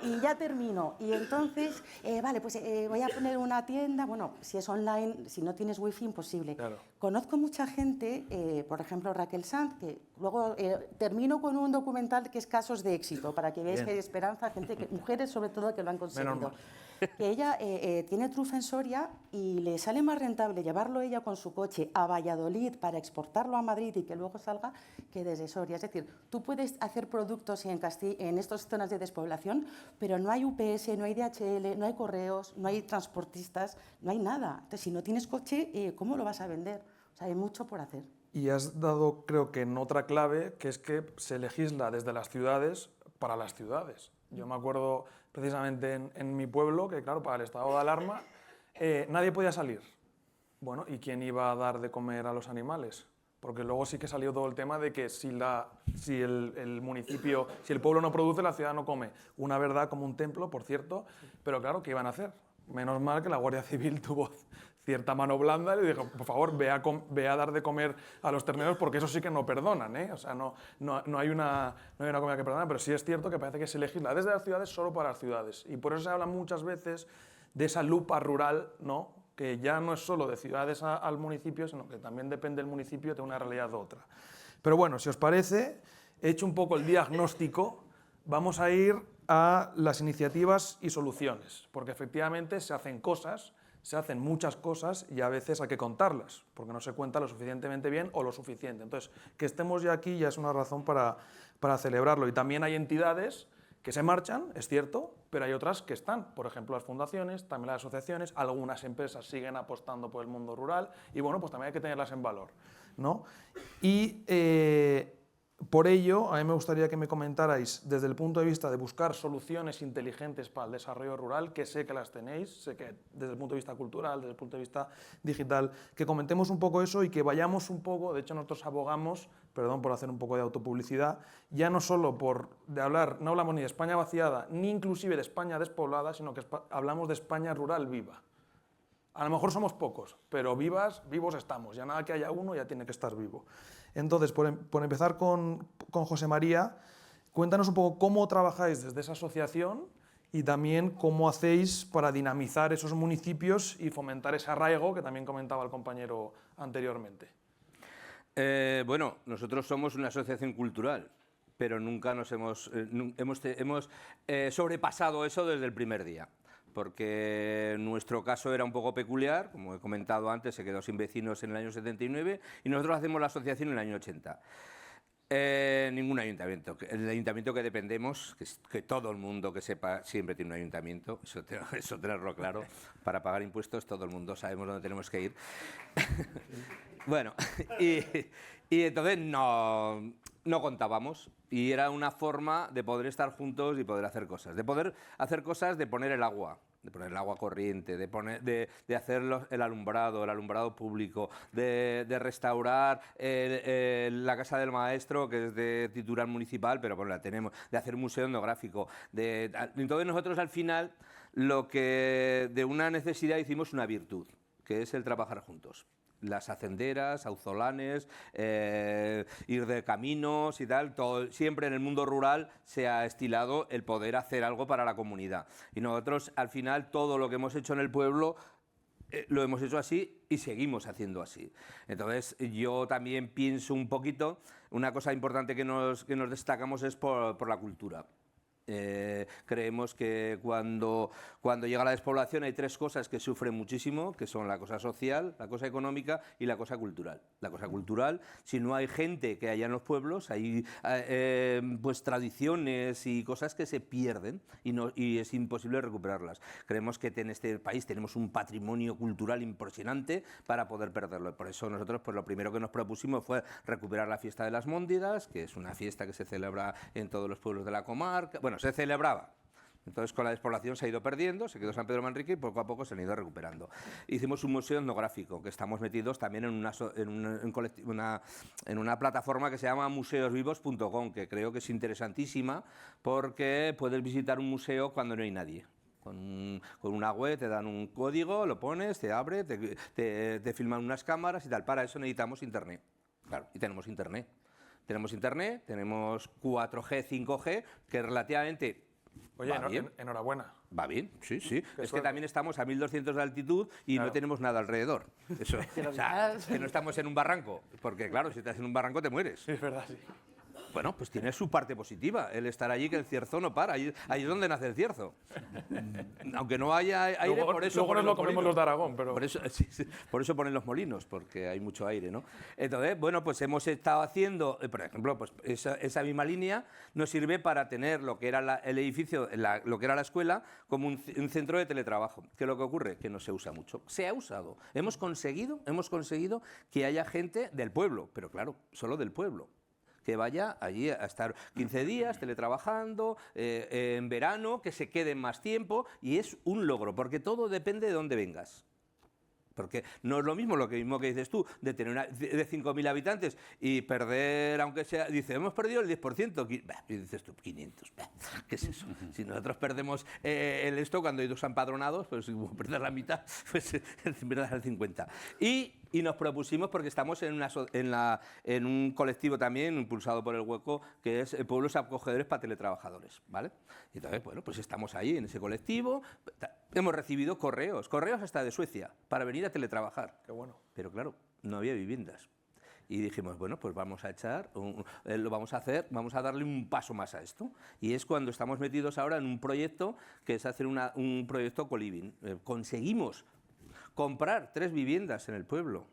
Y ya termino. Y entonces, vale, pues voy a poner una tienda. Bueno, si es online, si no tienes wifi, imposible. Claro. Conozco mucha gente, por ejemplo, Raquel Sanz, que luego termino con un documental que es casos de éxito, para que veáis que hay esperanza, mujeres sobre todo que lo han conseguido. Que ella tiene trufa en Soria y le sale más rentable llevarlo ella con su coche a Valladolid para exportarlo a Madrid y que luego salga que desde Soria. Es decir, tú puedes hacer productos en estas zonas de despoblación, pero no hay UPS, no hay DHL, no hay correos, no hay transportistas, no hay nada. Entonces, si no tienes coche, ¿cómo lo vas a vender? O sea, hay mucho por hacer. Y has dado, creo que en otra clave, que es que se legisla desde las ciudades para las ciudades. Yo me acuerdo precisamente en mi pueblo que, claro, para el estado de alarma nadie podía salir. Bueno, ¿y quién iba a dar de comer a los animales? Porque luego sí que salió todo el tema de que si el municipio, si el pueblo no produce, la ciudad no come. Una verdad como un templo, por cierto, pero claro, ¿qué iban a hacer? Menos mal que la Guardia Civil tuvo cierta mano blanda y le dijo, por favor, ve a dar de comer a los terneros porque eso sí que no perdonan, ¿eh? O sea, no hay una comida que perdona, pero sí es cierto que parece que se legisla desde las ciudades solo para las ciudades. Y por eso se habla muchas veces de esa lupa rural, ¿no? Que ya no es solo de ciudades al municipio, sino que también depende del municipio de una realidad u otra. Pero bueno, si os parece, he hecho un poco el diagnóstico, vamos a ir a las iniciativas y soluciones, porque efectivamente se hacen cosas, se hacen muchas cosas y a veces hay que contarlas, porque no se cuenta lo suficientemente bien o lo suficiente. Entonces, que estemos ya aquí ya es una razón para celebrarlo. Y también hay entidades que se marchan, es cierto, pero hay otras que están. Por ejemplo, las fundaciones, también las asociaciones, algunas empresas siguen apostando por el mundo rural y bueno, pues también hay que tenerlas en valor, ¿no? Y Por ello, a mí me gustaría que me comentarais desde el punto de vista de buscar soluciones inteligentes para el desarrollo rural, que sé que las tenéis, sé que desde el punto de vista cultural, desde el punto de vista digital, que comentemos un poco eso y que vayamos un poco, de hecho nosotros abogamos, perdón por hacer un poco de autopublicidad, ya no solo no hablamos ni de España vaciada, ni inclusive de España despoblada, sino que hablamos de España rural viva. A lo mejor somos pocos, pero vivos estamos. Ya nada que haya uno ya tiene que estar vivo. Entonces, por empezar con José María, cuéntanos un poco cómo trabajáis desde esa asociación y también cómo hacéis para dinamizar esos municipios y fomentar ese arraigo que también comentaba el compañero anteriormente. Bueno, nosotros somos una asociación cultural, pero nunca nos hemos sobrepasado eso desde el primer día. Porque nuestro caso era un poco peculiar, como he comentado antes, se quedó sin vecinos en el año 79 y nosotros hacemos la asociación en el año 80. Ningún ayuntamiento. El ayuntamiento que dependemos, que todo el mundo que sepa siempre tiene un ayuntamiento, eso tenerlo claro, para pagar impuestos todo el mundo sabemos dónde tenemos que ir. Bueno, y entonces no contábamos y era una forma de poder estar juntos y poder hacer cosas. De poder hacer cosas de poner el agua corriente, de hacer el alumbrado público, de restaurar la casa del maestro, que es de titular municipal, pero bueno, la tenemos, de hacer un museo etnográfico. Entonces nosotros al final de una necesidad hicimos una virtud, que es el trabajar juntos. Las hacenderas, auzolanes, ir de caminos y tal, siempre en el mundo rural se ha estilado el poder hacer algo para la comunidad. Y nosotros, al final, todo lo que hemos hecho en el pueblo lo hemos hecho así y seguimos haciendo así. Entonces, yo también pienso un poquito, una cosa importante que nos destacamos es por la cultura. Creemos que cuando llega la despoblación hay tres cosas que sufren muchísimo, que son la cosa social, la cosa económica y la cosa cultural. La cosa cultural, si no hay gente que haya en los pueblos, hay pues tradiciones y cosas que se pierden y es imposible recuperarlas. Creemos que en este país tenemos un patrimonio cultural impresionante para poder perderlo. Por eso nosotros pues, lo primero que nos propusimos fue recuperar la fiesta de las Móndigas, que es una fiesta que se celebra en todos los pueblos de la comarca. Bueno, se celebraba. Entonces, con la despoblación se ha ido perdiendo, se quedó San Pedro Manrique y poco a poco se han ido recuperando. Hicimos un museo etnográfico, que estamos metidos también en una plataforma que se llama museosvivos.com, que creo que es interesantísima porque puedes visitar un museo cuando no hay nadie. Con una web te dan un código, lo pones, te abre, te filman unas cámaras y tal. Para eso necesitamos internet. Claro, y tenemos internet. Tenemos internet, tenemos 4G, 5G, que relativamente Oye, va bien. Enhorabuena. Va bien, sí, sí. Es suerte. que también estamos a 1200 de altitud y Claro. no tenemos nada alrededor. Eso, o sea, que no estamos en un barranco, porque claro, si estás en un barranco te mueres. Sí, es verdad, sí. Bueno, pues tiene su parte positiva, el estar allí, que el cierzo no para, ahí es donde nace el cierzo. Aunque no haya aire, Luego, por eso luego nos ponen lo los comemos molinos. los de Aragón, pero... Por eso, sí, por eso ponen los molinos, porque hay mucho aire, ¿no? Entonces, bueno, pues hemos estado haciendo, por ejemplo, pues esa misma línea nos sirve para tener lo que era el edificio, lo que era la escuela, como un centro de teletrabajo. ¿Qué es lo que ocurre? Que no se usa mucho. Se ha usado. Hemos conseguido que haya gente del pueblo, pero claro, solo del pueblo, que vaya allí a estar 15 días teletrabajando, en verano, que se queden más tiempo, y es un logro, porque todo depende de dónde vengas. Porque no es lo mismo lo mismo que dices tú, de tener de 5.000 habitantes y perder, aunque sea, dice, hemos perdido el 10%, y dices tú, 500, ¿qué es eso? Si nosotros perdemos esto cuando hay dos empadronados, pues si perder la mitad, pues pierdes el 50%. Y nos propusimos, porque estamos en un colectivo también impulsado por el Hueco, que es Pueblos Acogedores para Teletrabajadores, ¿vale? Y entonces, bueno, pues estamos ahí en ese colectivo, hemos recibido correos hasta de Suecia, para venir a teletrabajar. Qué bueno. Pero claro, no había viviendas. Y dijimos, bueno, pues vamos a vamos a darle un paso más a esto. Y es cuando estamos metidos ahora en un proyecto que es hacer un proyecto co-living. Conseguimos comprar 3 viviendas en el pueblo,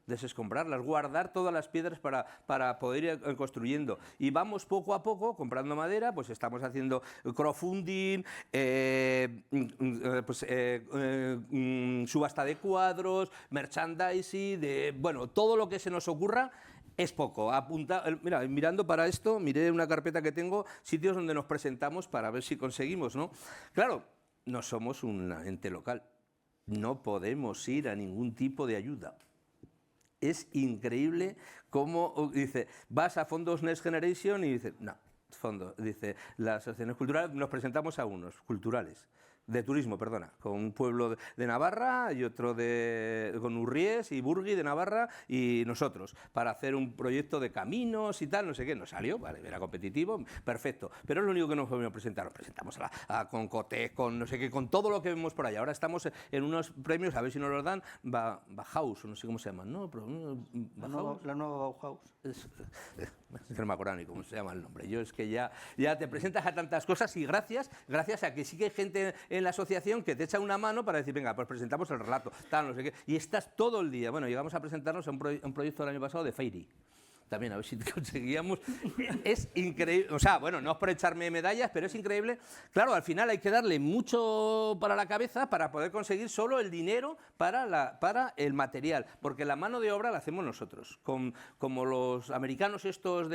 desescombrarlas, guardar todas las piedras para poder ir construyendo. Y vamos poco a poco comprando madera, pues estamos haciendo crowdfunding, subasta de cuadros, merchandising, bueno, todo lo que se nos ocurra es poco. Mira, mirando para esto, miré una carpeta que tengo, sitios donde nos presentamos para ver si conseguimos, ¿no? Claro, no somos un ente local, no podemos ir a ningún tipo de ayuda. Es increíble cómo, dice, vas a fondos Next Generation y dice, no, fondos, dice, las asociaciones culturales, nos presentamos a unos, culturales. De turismo, perdona, con un pueblo de Navarra y otro con Urries y Burgui de Navarra y nosotros, para hacer un proyecto de caminos y tal, no sé qué, nos salió, vale, era competitivo, perfecto, pero es lo único que nos podemos presentar, nos presentamos con Cotec, con no sé qué, con todo lo que vemos por allá. Ahora estamos en unos premios, a ver si nos los dan, Bauhaus, o no sé cómo se llaman, ¿no? La nueva Bauhaus. No me acuerdo ni cómo se llama el nombre. Yo es que ya te presentas a tantas cosas y gracias a que sí que hay gente en la asociación que te echa una mano para decir, venga, pues presentamos el relato, tal, no sé qué, y estás todo el día. Bueno, llegamos a presentarnos a un proyecto del año pasado de Feiri. También, a ver si conseguíamos. Es increíble, o sea, bueno, no es por echarme medallas, pero es increíble. Claro, al final hay que darle mucho para la cabeza para poder conseguir solo el dinero para el material, porque la mano de obra la hacemos nosotros, como los americanos estos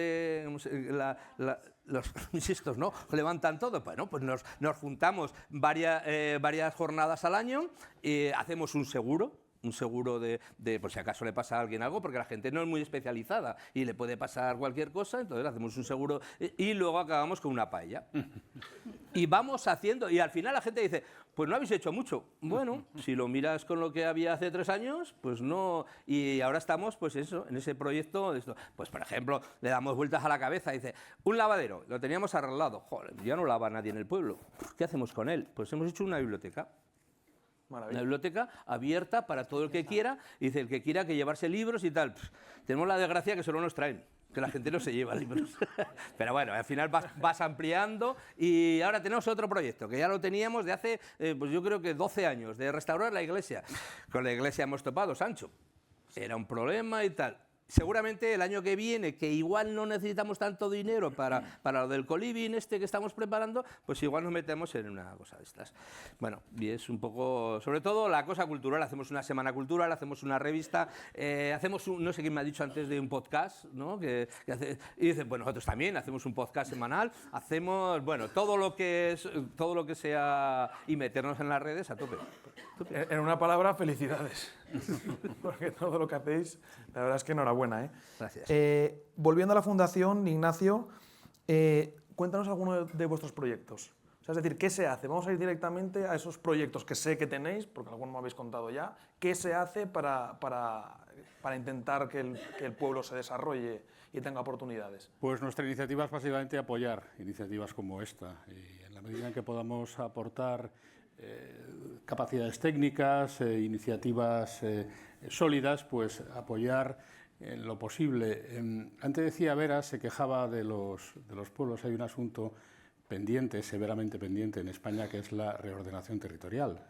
estos, ¿no? Levantan todo. Bueno, pues nos juntamos varias jornadas al año, hacemos un seguro por si acaso le pasa a alguien algo, porque la gente no es muy especializada y le puede pasar cualquier cosa, entonces hacemos un seguro y luego acabamos con una paella. Y vamos haciendo, y al final la gente dice, pues no habéis hecho mucho. Bueno, si lo miras con lo que había hace 3 años, pues no, y ahora estamos, pues eso, en ese proyecto, pues por ejemplo, le damos vueltas a la cabeza, dice, un lavadero, lo teníamos arreglado, joder, ya no lava nadie en el pueblo, ¿qué hacemos con él? Pues hemos hecho una biblioteca. Maravilla. Una biblioteca abierta para todo el que quiera, y dice, el que quiera que llevarse libros y tal. Tenemos la desgracia que solo nos traen, que la gente no se lleva libros. Pero bueno, al final vas ampliando, y ahora tenemos otro proyecto, que ya lo teníamos de hace, pues yo creo que 12 años, de restaurar la iglesia. Con la iglesia hemos topado, Sancho. Era un problema y tal. Seguramente el año que viene, que igual no necesitamos tanto dinero para lo del coliving que estamos preparando, pues igual nos metemos en una cosa de estas. Bueno, y es un poco, sobre todo la cosa cultural, hacemos una semana cultural, hacemos una revista, hacemos no sé quién me ha dicho antes de un podcast, ¿no? Y dice, bueno, nosotros también hacemos un podcast semanal, hacemos, bueno, todo lo que sea, y meternos en las redes a tope. En una palabra, felicidades. Porque todo lo que hacéis, la verdad es que enhorabuena, ¿eh? Gracias. Volviendo a la fundación, Ignacio, cuéntanos alguno de vuestros proyectos. O sea, es decir, ¿qué se hace? Vamos a ir directamente a esos proyectos que sé que tenéis, porque algunos me habéis contado ya. ¿Qué se hace para intentar que el pueblo se desarrolle y tenga oportunidades? Pues nuestra iniciativa es básicamente apoyar iniciativas como esta. Y en la medida en que podamos aportar capacidades técnicas, iniciativas sólidas, pues apoyar en lo posible. Antes decía Vera, se quejaba de los pueblos. Hay un asunto pendiente, severamente pendiente en España, que es la reordenación territorial,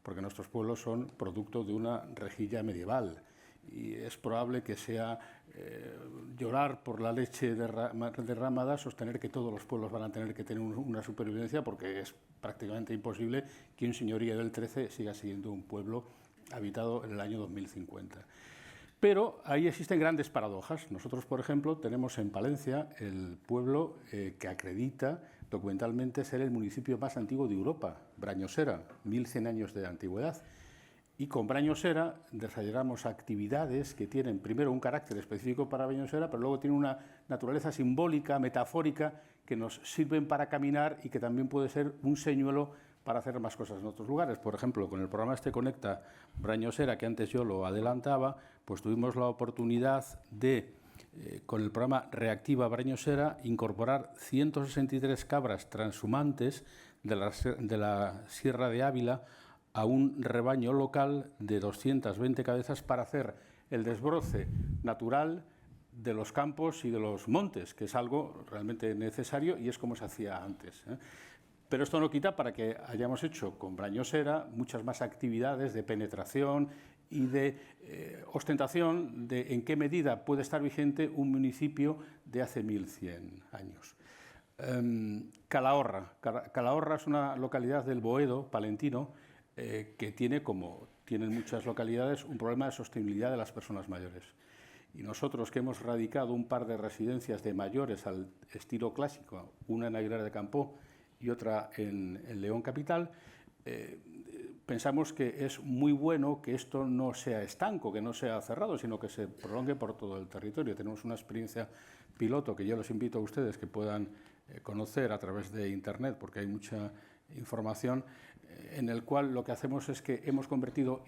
porque nuestros pueblos son producto de una rejilla medieval, y es probable que sea llorar por la leche derramada, sostener que todos los pueblos van a tener que tener una supervivencia, porque es prácticamente imposible que un señorío del 13 siga siendo un pueblo habitado en el año 2050. Pero ahí existen grandes paradojas. Nosotros, por ejemplo, tenemos en Palencia el pueblo que acredita documentalmente ser el municipio más antiguo de Europa, Brañosera, 1100 años de antigüedad. Y con Brañosera desarrollamos actividades que tienen primero un carácter específico para Brañosera, pero luego tienen una naturaleza simbólica, metafórica, que nos sirven para caminar y que también puede ser un señuelo para hacer más cosas en otros lugares. Por ejemplo, con el programa Conecta Brañosera, que antes yo lo adelantaba, pues tuvimos la oportunidad de, con el programa Reactiva Brañosera, incorporar 163 cabras transhumantes de la Sierra de Ávila a un rebaño local de 220 cabezas para hacer el desbroce natural de los campos y de los montes, que es algo realmente necesario y es como se hacía antes, ¿eh? Pero esto no quita para que hayamos hecho con Brañosera muchas más actividades de penetración y de ostentación de en qué medida puede estar vigente un municipio de hace 1100 años. Calahorra. Calahorra es una localidad del Boedo palentino que tiene, como tienen muchas localidades, un problema de sostenibilidad de las personas mayores. Y nosotros que hemos radicado un par de residencias de mayores al estilo clásico, una en Aguilar de Campoo y otra en León Capital, pensamos que es muy bueno que esto no sea estanco, que no sea cerrado, sino que se prolongue por todo el territorio. Tenemos una experiencia piloto que yo les invito a ustedes que puedan conocer a través de Internet, porque hay mucha información, en el cual lo que hacemos es que hemos convertido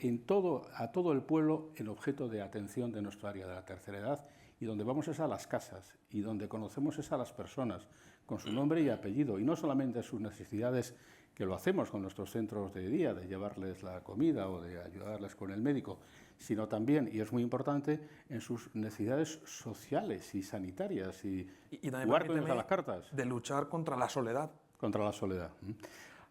a todo el pueblo en objeto de atención de nuestro área de la tercera edad, y donde vamos es a las casas y donde conocemos es a las personas con su nombre y apellido, y no solamente sus necesidades, que lo hacemos con nuestros centros de día, de llevarles la comida o de ayudarles con el médico, sino también, y es muy importante, en sus necesidades sociales y sanitarias y también jugar con permíteme las cartas. de luchar contra la soledad. Contra la soledad.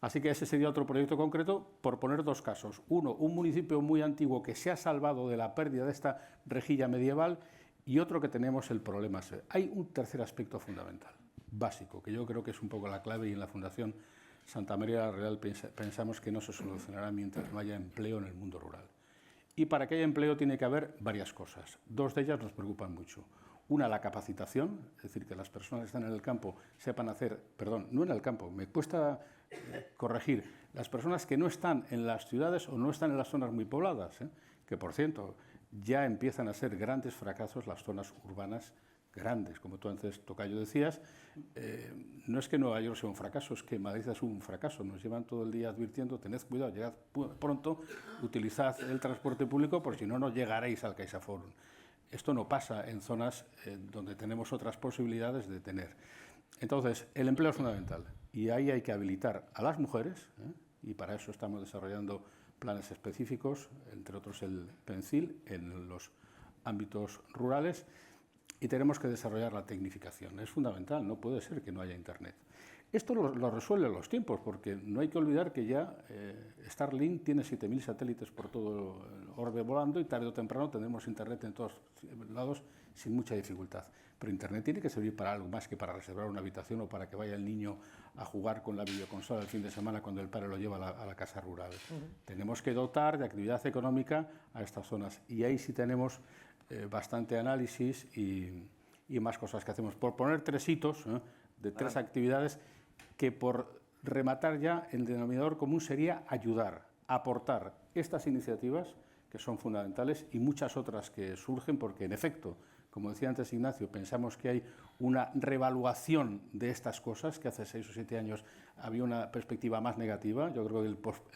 Así que ese sería otro proyecto concreto, por poner dos casos. Uno, un municipio muy antiguo que se ha salvado de la pérdida de esta rejilla medieval, y otro que tenemos el problema. Hay un tercer aspecto fundamental, básico, que yo creo que es un poco la clave, y en la Fundación Santa María la Real pensamos que no se solucionará mientras no haya empleo en el mundo rural. Y para que haya empleo tiene que haber varias cosas. Dos de ellas nos preocupan mucho. Una, la capacitación, es decir, que las personas que están en el campo sepan hacer, perdón, no en el campo, me cuesta corregir, las personas que no están en las ciudades o no están en las zonas muy pobladas, que por cierto ya empiezan a ser grandes fracasos las zonas urbanas grandes, como tú antes, tocayo, decías. No es que Nueva York sea un fracaso, es que Madrid es un fracaso. Nos llevan todo el día advirtiendo: tened cuidado, llegad pronto, utilizad el transporte público, por si no, no llegaréis al CaixaForum. Esto no pasa en zonas donde tenemos otras posibilidades de tener. Entonces, el empleo es fundamental, y ahí hay que habilitar a las mujeres, y para eso estamos desarrollando planes específicos, entre otros el PENCIL, en los ámbitos rurales, y tenemos que desarrollar la tecnificación. Es fundamental, no puede ser que no haya Internet. Esto lo resuelve los tiempos, porque no hay que olvidar que ya Starlink tiene 7.000 satélites por todo el orbe volando, y tarde o temprano tendremos Internet en todos lados sin mucha dificultad. Pero Internet tiene que servir para algo más que para reservar una habitación o para que vaya el niño a jugar con la videoconsola el fin de semana cuando el padre lo lleva a la casa rural. Tenemos que dotar de actividad económica a estas zonas, y ahí sí tenemos bastante análisis y más cosas que hacemos. Por poner tres hitos de tres actividades que, por rematar ya, el denominador común sería ayudar, aportar estas iniciativas que son fundamentales, y muchas otras que surgen, porque en efecto, como decía antes Ignacio, pensamos que hay una revaluación de estas cosas, que hace 6 o 7 años había una perspectiva más negativa. Yo creo que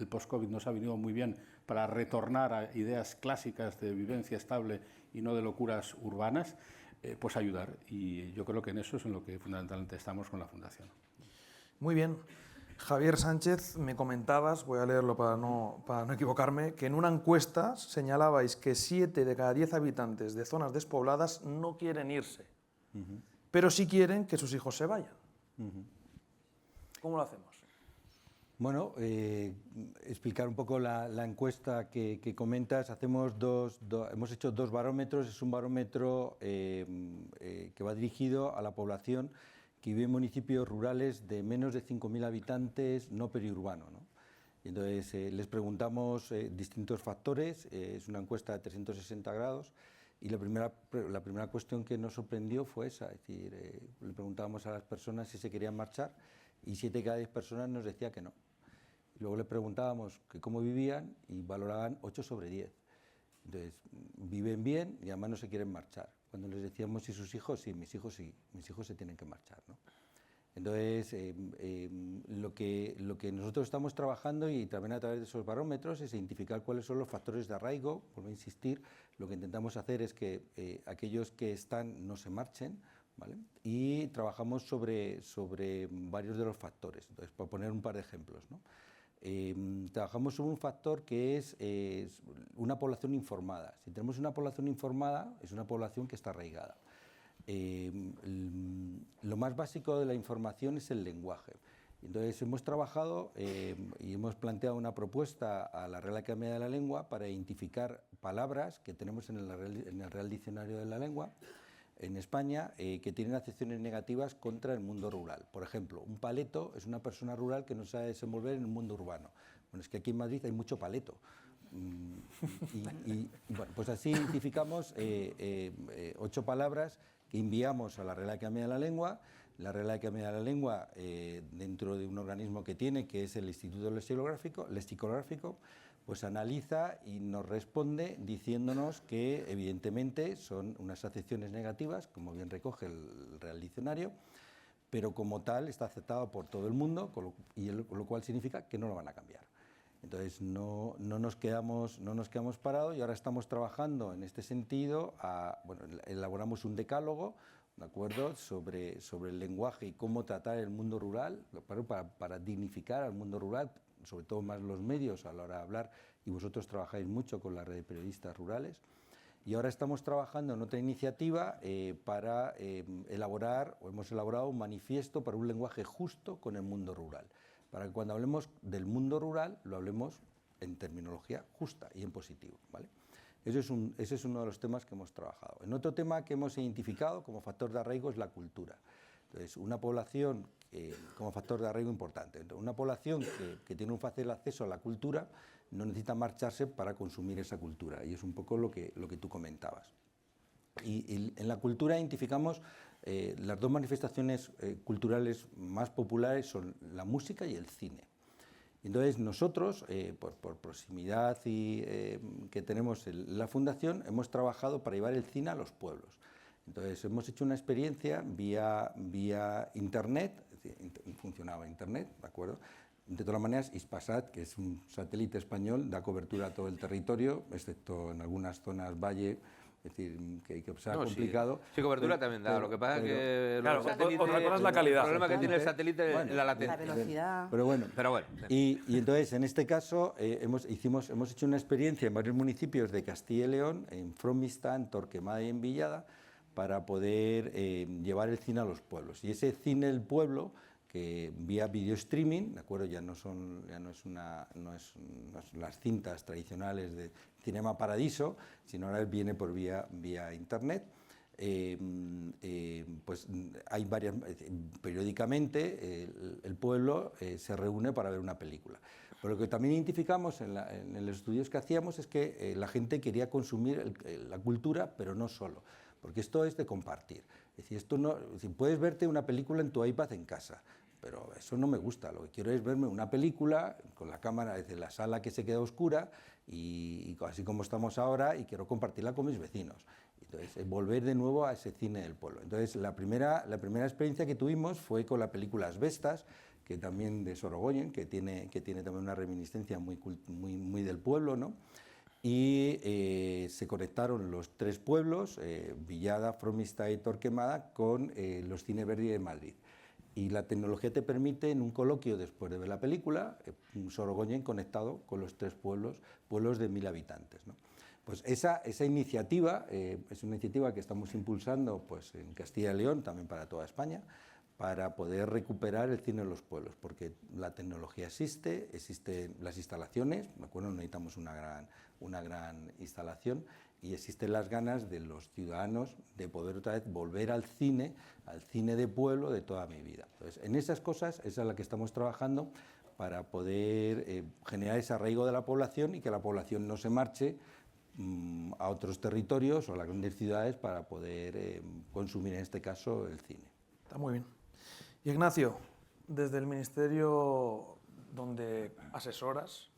el post-COVID nos ha venido muy bien para retornar a ideas clásicas de vivencia estable y no de locuras urbanas, pues ayudar, y yo creo que en eso es en lo que fundamentalmente estamos con la Fundación. Muy bien. Javier Sánchez, me comentabas, voy a leerlo para no equivocarme, que en una encuesta señalabais que 7 de cada 10 habitantes de zonas despobladas no quieren irse, pero sí quieren que sus hijos se vayan. ¿Cómo lo hacemos? Bueno, explicar un poco la encuesta que comentas. Hemos hecho 2 barómetros. Es un barómetro que va dirigido a la población que vive en municipios rurales de menos de 5.000 habitantes, no periurbano, ¿no? Y entonces les preguntamos distintos factores. Es una encuesta de 360 grados, y la primera cuestión que nos sorprendió fue esa. Es decir, le preguntábamos a las personas si se querían marchar, y 7 de cada 10 personas nos decía que no. Luego le preguntábamos que cómo vivían, y valoraban 8 sobre 10. Entonces, viven bien y además no se quieren marchar. Cuando les decíamos si sus hijos, sí, mis hijos se tienen que marchar, ¿no? Entonces, lo que nosotros estamos trabajando, y también a través de esos barómetros, es identificar cuáles son los factores de arraigo. Vuelvo a insistir, lo que intentamos hacer es que aquellos que están no se marchen, ¿vale? Y trabajamos sobre varios de los factores. Entonces, por poner un par de ejemplos, ¿no? Trabajamos sobre un factor que es una población informada. Si tenemos una población informada, es una población que está arraigada. Lo más básico de la información es el lenguaje. Entonces hemos trabajado y hemos planteado una propuesta a la Real Academia de la Lengua para identificar palabras que tenemos en el Real Diccionario de la Lengua en España que tienen acepciones negativas contra el mundo rural. Por ejemplo, un paleto es una persona rural que no sabe desenvolver en el mundo urbano. Bueno, es que aquí en Madrid hay mucho paleto, Bueno, pues así identificamos 8 palabras que enviamos a la Real Academia de la Lengua. La Real Academia de la Lengua, dentro de un organismo que tiene, que es el Instituto Lexicográfico, pues analiza y nos responde diciéndonos que evidentemente son unas acepciones negativas, como bien recoge el Real Diccionario, pero como tal está aceptado por todo el mundo, lo cual significa que no lo van a cambiar. Entonces no nos quedamos parados y ahora estamos trabajando en este sentido. Elaboramos un decálogo, ¿de acuerdo?, sobre el lenguaje y cómo tratar el mundo rural, para dignificar al mundo rural, sobre todo más los medios a la hora de hablar, y vosotros trabajáis mucho con la red de periodistas rurales. Y ahora estamos trabajando en otra iniciativa para hemos elaborado un manifiesto para un lenguaje justo con el mundo rural, para que cuando hablemos del mundo rural lo hablemos en terminología justa y en positivo, ¿vale? Ese es uno de los temas que hemos trabajado. En otro tema que hemos identificado como factor de arraigo es la cultura. Entonces, una población como factor de arraigo importante. Entonces, una población que tiene un fácil acceso a la cultura no necesita marcharse para consumir esa cultura, y es un poco lo que tú comentabas. Y en la cultura identificamos las 2 manifestaciones culturales más populares son la música y el cine. Entonces nosotros, por proximidad que tenemos en la Fundación, hemos trabajado para llevar el cine a los pueblos. Entonces hemos hecho una experiencia vía Internet, funcionaba Internet, ¿de acuerdo? De todas maneras, Hispasat, que es un satélite español, da cobertura a todo el territorio, excepto en algunas zonas valle, es decir, que sea complicado. Sí, cobertura también da, lo que pasa es que... Claro, otra cosa es la calidad. El problema que tiene el satélite es la latencia. La velocidad. Pero bueno. Sí. Y entonces, en este caso, hemos hecho una experiencia en varios municipios de Castilla y León, en Fromista, en Torquemada y en Villada, para poder llevar el cine a los pueblos. Y ese cine del pueblo, que vía video streaming, ¿de acuerdo? Ya no son las cintas tradicionales de Cinema Paradiso, sino ahora viene por vía internet. Pues hay varias, periódicamente el pueblo se reúne para ver una película. Pero lo que también identificamos en los estudios que hacíamos es que la gente quería consumir la cultura, pero no solo, porque esto es de compartir. Es decir, si puedes verte una película en tu iPad en casa, pero eso no me gusta. Lo que quiero es verme una película con la cámara desde la sala que se queda oscura y así como estamos ahora, y quiero compartirla con mis vecinos. Entonces, volver de nuevo a ese cine del pueblo. Entonces, la primera experiencia que tuvimos fue con la película As Vestas, que también de Sorogoyen, que tiene también una reminiscencia muy del pueblo, ¿no? Y se conectaron los 3 pueblos, Villada, Fromista y Torquemada, con los Cine Verdi de Madrid. Y la tecnología te permite, en un coloquio después de ver la película, Sorogoyen conectado con los 3 pueblos de 1000 habitantes, ¿no? Pues esa iniciativa es una iniciativa que estamos impulsando, pues, en Castilla y León, también para toda España, para poder recuperar el cine en los pueblos, porque la tecnología existen las instalaciones, me acuerdo, necesitamos una gran instalación, y existen las ganas de los ciudadanos de poder otra vez volver al cine de pueblo de toda mi vida. Entonces, en esas cosas, esa es la que estamos trabajando para poder generar ese arraigo de la población y que la población no se marche a otros territorios o a las grandes ciudades para poder consumir, en este caso, el cine. Está muy bien. Y Ignacio, desde el Ministerio donde asesoras,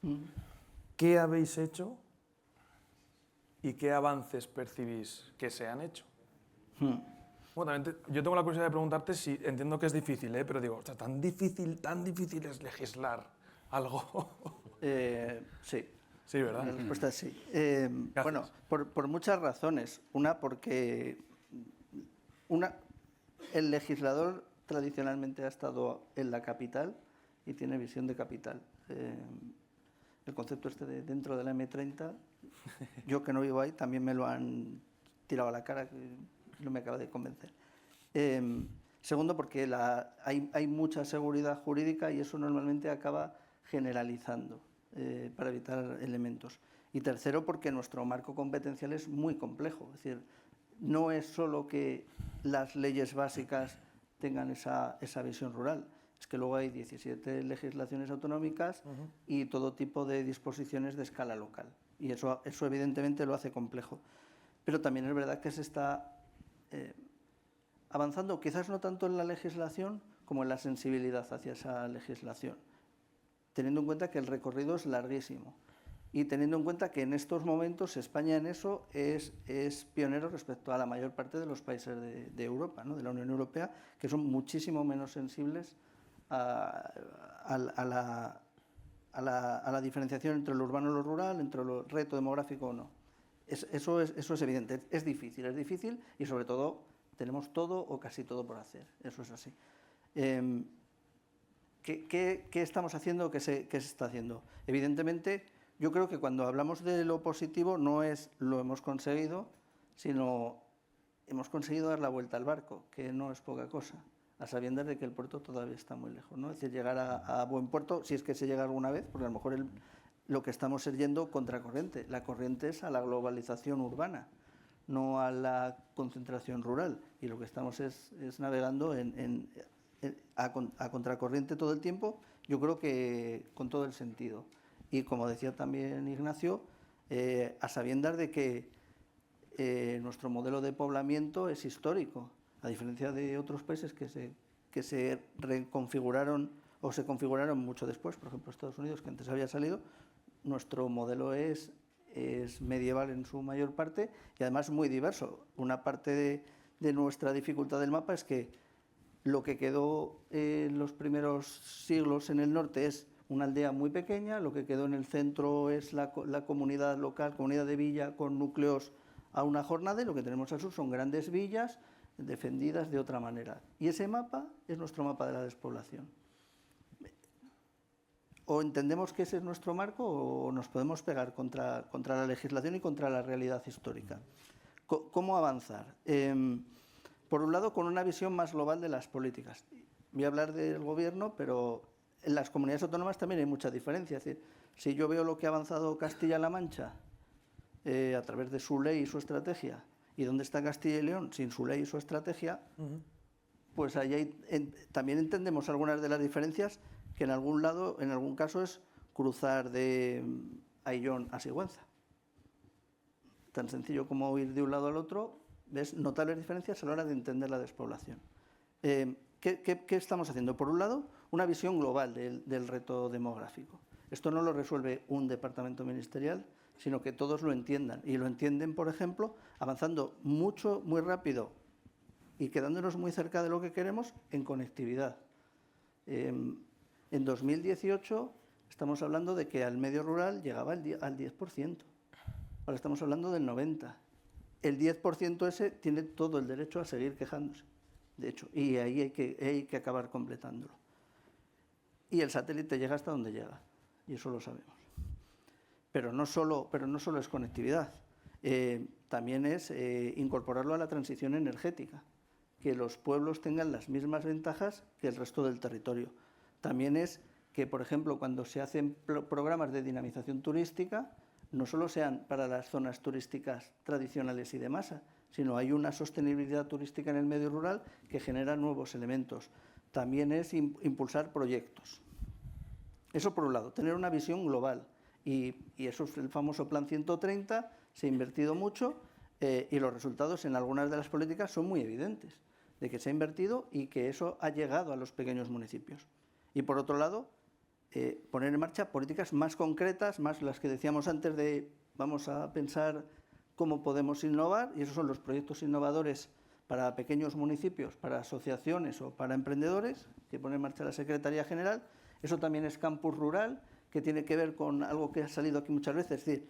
¿qué habéis hecho y qué avances percibís que se han hecho? Bueno, yo tengo la curiosidad de preguntarte si entiendo que es difícil, pero digo, o sea, tan difícil es legislar algo. Sí. Sí, ¿verdad? La respuesta es sí. Bueno, por muchas razones. Una, porque el legislador tradicionalmente ha estado en la capital y tiene visión de capital. El concepto este de dentro de la M30, yo que no vivo ahí, también me lo han tirado a la cara, que no me acaba de convencer. Segundo, porque hay mucha seguridad jurídica y eso normalmente acaba generalizando para evitar elementos. Y tercero, porque nuestro marco competencial es muy complejo. Es decir, no es solo que las leyes básicas tengan esa visión rural, es que luego hay 17 legislaciones autonómicas y todo tipo de disposiciones de escala local. Y eso evidentemente lo hace complejo. Pero también es verdad que se está avanzando, quizás no tanto en la legislación como en la sensibilidad hacia esa legislación, teniendo en cuenta que el recorrido es larguísimo y teniendo en cuenta que en estos momentos España en eso es pionero respecto a la mayor parte de los países de Europa, ¿no? De la Unión Europea, que son muchísimo menos sensibles a la diferenciación entre lo urbano y lo rural, entre lo reto demográfico o no. Eso es evidente, es difícil y sobre todo tenemos todo o casi todo por hacer, eso es así. ¿Qué estamos haciendo? ¿Qué se está haciendo? Evidentemente, yo creo que cuando hablamos de lo positivo no es lo hemos conseguido, sino hemos conseguido dar la vuelta al barco, que no es poca cosa, a sabiendas de que el puerto todavía está muy lejos, ¿no? Es decir, llegar a buen puerto, si es que se llega alguna vez, porque a lo mejor lo que estamos es yendo contracorriente. La corriente es a la globalización urbana, no a la concentración rural, y lo que estamos es navegando a contracorriente todo el tiempo, yo creo que con todo el sentido. Y como decía también Ignacio, a sabiendas de que nuestro modelo de poblamiento es histórico, a diferencia de otros países que se reconfiguraron o se configuraron mucho después, por ejemplo Estados Unidos, que antes había salido, nuestro modelo es medieval en su mayor parte y además muy diverso. Una parte de nuestra dificultad del mapa es que lo que quedó en los primeros siglos en el norte es una aldea muy pequeña, lo que quedó en el centro es la comunidad local, comunidad de villa con núcleos a una jornada, y lo que tenemos al sur son grandes villas defendidas de otra manera. Y ese mapa es nuestro mapa de la despoblación. O entendemos que ese es nuestro marco o nos podemos pegar contra la legislación y contra la realidad histórica. ¿Cómo avanzar? Por un lado, con una visión más global de las políticas. Voy a hablar del gobierno, pero en las comunidades autónomas también hay mucha diferencia. Es decir, si yo veo lo que ha avanzado Castilla-La Mancha a través de su ley y su estrategia, y dónde está Castilla y León sin su ley y su estrategia, pues ahí también entendemos algunas de las diferencias, que en algún caso es cruzar de Ayllón a Sigüenza. Tan sencillo como ir de un lado al otro, ves notables diferencias a la hora de entender la despoblación. ¿Qué estamos haciendo? Por un lado, una visión global del reto demográfico. Esto no lo resuelve un departamento ministerial, sino que todos lo entiendan. Y lo entienden, por ejemplo, avanzando mucho, muy rápido y quedándonos muy cerca de lo que queremos en conectividad. En 2018 estamos hablando de que al medio rural llegaba al 10%. Ahora estamos hablando del 90%. El 10% ese tiene todo el derecho a seguir quejándose, de hecho, y ahí hay que acabar completándolo. Y el satélite llega hasta donde llega, y eso lo sabemos. Pero no solo es conectividad, también es incorporarlo a la transición energética, que los pueblos tengan las mismas ventajas que el resto del territorio. También es que, por ejemplo, cuando se hacen programas de dinamización turística, no solo sean para las zonas turísticas tradicionales y de masa, sino hay una sostenibilidad turística en el medio rural que genera nuevos elementos. También es impulsar proyectos. Eso por un lado, tener una visión global. Y eso es el famoso Plan 130, se ha invertido mucho y los resultados en algunas de las políticas son muy evidentes, de que se ha invertido y que eso ha llegado a los pequeños municipios. Y por otro lado, poner en marcha políticas más concretas, más las que decíamos antes de vamos a pensar cómo podemos innovar, y esos son los proyectos innovadores para pequeños municipios, para asociaciones o para emprendedores, que pone en marcha la Secretaría General. Eso también es campus rural, que tiene que ver con algo que ha salido aquí muchas veces, es decir,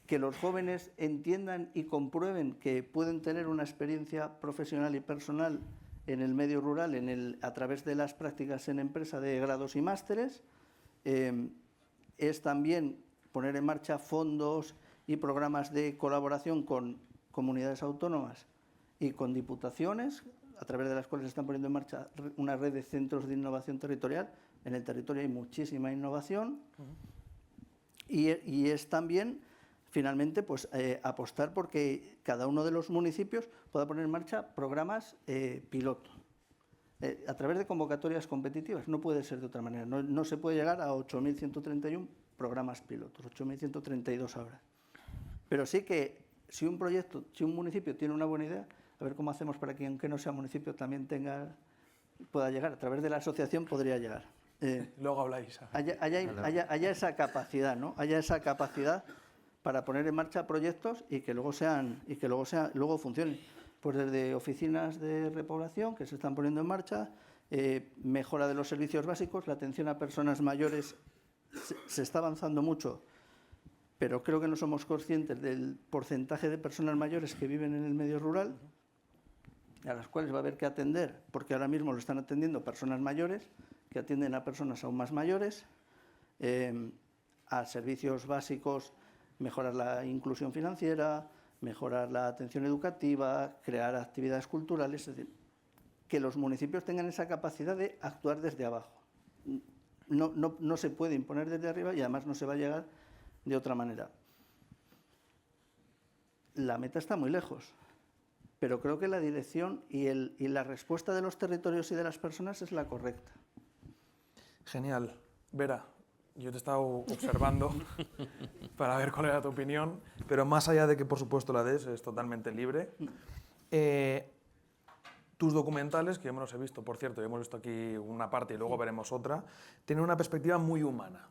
que los jóvenes entiendan y comprueben que pueden tener una experiencia profesional y personal en el medio rural a través de las prácticas en empresa de grados y másteres. Es también poner en marcha fondos y programas de colaboración con comunidades autónomas y con diputaciones, a través de las cuales se están poniendo en marcha una red de centros de innovación territorial. En el territorio hay muchísima innovación y es también, finalmente, pues, apostar porque cada uno de los municipios pueda poner en marcha programas piloto. a través de convocatorias competitivas. No puede ser de otra manera. No se puede llegar a 8.131 programas pilotos, 8.132 ahora. Pero sí que si un proyecto, si un municipio tiene una buena idea, a ver cómo hacemos para que, aunque no sea municipio, también pueda llegar. A través de la asociación podría llegar. Luego habláis. Haya esa capacidad, ¿no? Haya esa capacidad para poner en marcha proyectos y que luego funcionen. Pues desde oficinas de repoblación que se están poniendo en marcha, mejora de los servicios básicos, la atención a personas mayores se está avanzando mucho, pero creo que no somos conscientes del porcentaje de personas mayores que viven en el medio rural, a las cuales va a haber que atender, porque ahora mismo lo están atendiendo personas mayores, que atienden a personas aún más mayores, a servicios básicos, mejorar la inclusión financiera, mejorar la atención educativa, crear actividades culturales, es decir, que los municipios tengan esa capacidad de actuar desde abajo. No se puede imponer desde arriba y además no se va a llegar de otra manera. La meta está muy lejos, pero creo que la dirección y la respuesta de los territorios y de las personas es la correcta. Genial. Vera, yo te he estado observando para ver cuál era tu opinión, pero más allá de que por supuesto la des, es totalmente libre. Tus documentales, que yo me los he visto, por cierto, ya hemos visto aquí una parte y luego veremos otra, tienen una perspectiva muy humana.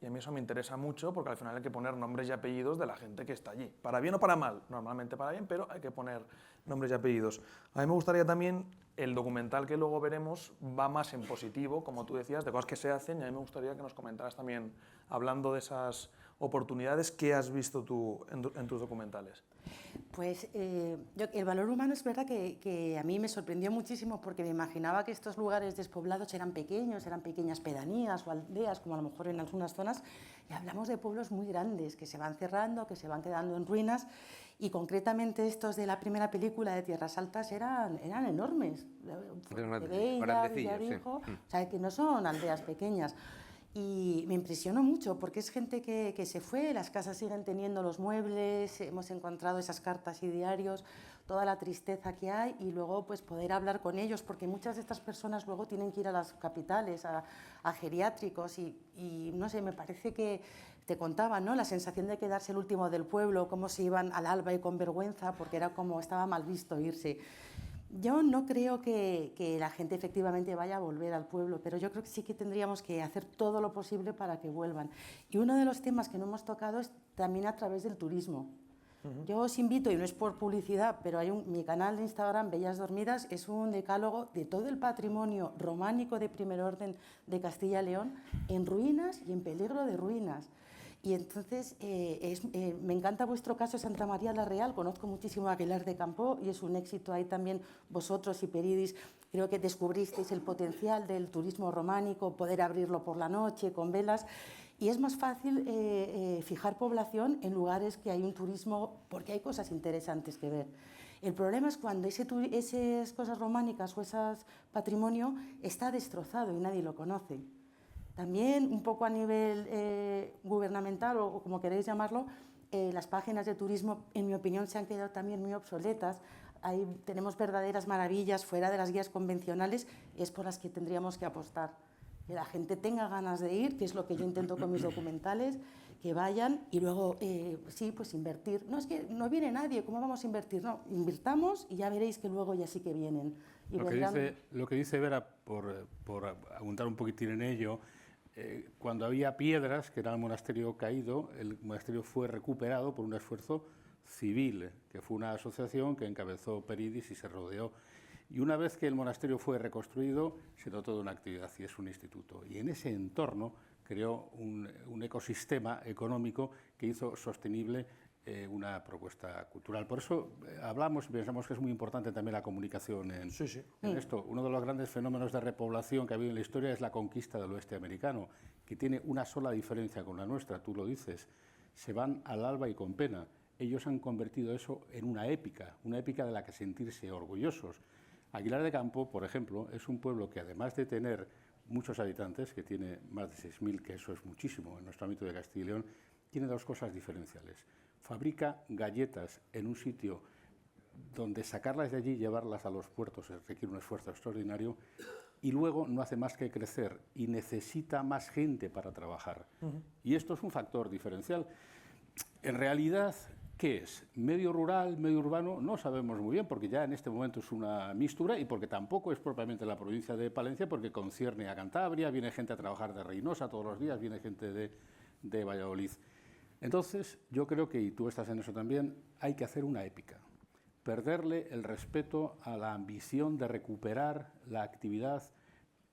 Y a mí eso me interesa mucho porque al final hay que poner nombres y apellidos de la gente que está allí. Para bien o para mal, normalmente para bien, pero hay que poner nombres y apellidos. A mí me gustaría también, el documental que luego veremos va más en positivo, como tú decías, de cosas que se hacen, y a mí me gustaría que nos comentaras también, hablando de esas oportunidades, ¿qué has visto tú en tus documentales? Pues el valor humano es verdad que a mí me sorprendió muchísimo porque me imaginaba que estos lugares despoblados eran pequeñas pedanías o aldeas, como a lo mejor en algunas zonas, y hablamos de pueblos muy grandes que se van cerrando, que se van quedando en ruinas, y concretamente estos de la primera película de Tierras Altas eran enormes, Villarrijo, sí. O sea, que no son aldeas pequeñas. Y me impresionó mucho porque es gente que se fue, las casas siguen teniendo los muebles, hemos encontrado esas cartas y diarios, toda la tristeza que hay, y luego pues poder hablar con ellos, porque muchas de estas personas luego tienen que ir a las capitales, a geriátricos, y no sé, me parece que te contaba, ¿no? La sensación de quedarse el último del pueblo, cómo se iban al alba y con vergüenza, porque era como estaba mal visto irse. Yo no creo que la gente efectivamente vaya a volver al pueblo, pero yo creo que sí que tendríamos que hacer todo lo posible para que vuelvan. Y uno de los temas que no hemos tocado es también a través del turismo. Yo os invito, y no es por publicidad, pero hay mi canal de Instagram, Bellas Dormidas, es un decálogo de todo el patrimonio románico de primer orden de Castilla y León en ruinas y en peligro de ruinas. Y entonces me encanta vuestro caso, Santa María la Real, conozco muchísimo a Aguilar de Campoo y es un éxito ahí también vosotros y Peridis, creo que descubristeis el potencial del turismo románico, poder abrirlo por la noche con velas, y es más fácil fijar población en lugares que hay un turismo porque hay cosas interesantes que ver. El problema es cuando esas cosas románicas o ese patrimonio está destrozado y nadie lo conoce. También, un poco a nivel gubernamental, o como queréis llamarlo, las páginas de turismo, en mi opinión, se han quedado también muy obsoletas. Ahí tenemos verdaderas maravillas fuera de las guías convencionales, es por las que tendríamos que apostar. Que la gente tenga ganas de ir, que es lo que yo intento con mis documentales, que vayan y luego, sí, pues invertir. No, es que no viene nadie, ¿cómo vamos a invertir? No, invirtamos y ya veréis que luego ya sí que vienen. Y lo que dice Vera, por abundar un poquitín en ello, cuando había piedras, que era el monasterio caído, el monasterio fue recuperado por un esfuerzo civil, que fue una asociación que encabezó Peridis y se rodeó. Y una vez que el monasterio fue reconstruido, se dotó de una actividad y es un instituto. Y en ese entorno creó un ecosistema económico que hizo sostenible una propuesta cultural. Por eso hablamos y pensamos que es muy importante también la comunicación en esto. Uno de los grandes fenómenos de repoblación que ha habido en la historia es la conquista del oeste americano, que tiene una sola diferencia con la nuestra, tú lo dices, se van al alba y con pena. Ellos han convertido eso en una épica de la que sentirse orgullosos. Aguilar de Campoo, por ejemplo, es un pueblo que además de tener muchos habitantes, que tiene más de 6.000, que eso es muchísimo en nuestro ámbito de Castilla y León, tiene dos cosas diferenciales. Fabrica galletas en un sitio donde sacarlas de allí y llevarlas a los puertos requiere un esfuerzo extraordinario y luego no hace más que crecer y necesita más gente para trabajar. Y esto es un factor diferencial. En realidad, ¿qué es? ¿Medio rural, medio urbano? No sabemos muy bien, porque ya en este momento es una mixtura y porque tampoco es propiamente la provincia de Palencia, porque concierne a Cantabria, viene gente a trabajar de Reynosa todos los días, viene gente de Valladolid. Entonces, yo creo que, y tú estás en eso también, hay que hacer una épica. Perderle el respeto a la ambición de recuperar la actividad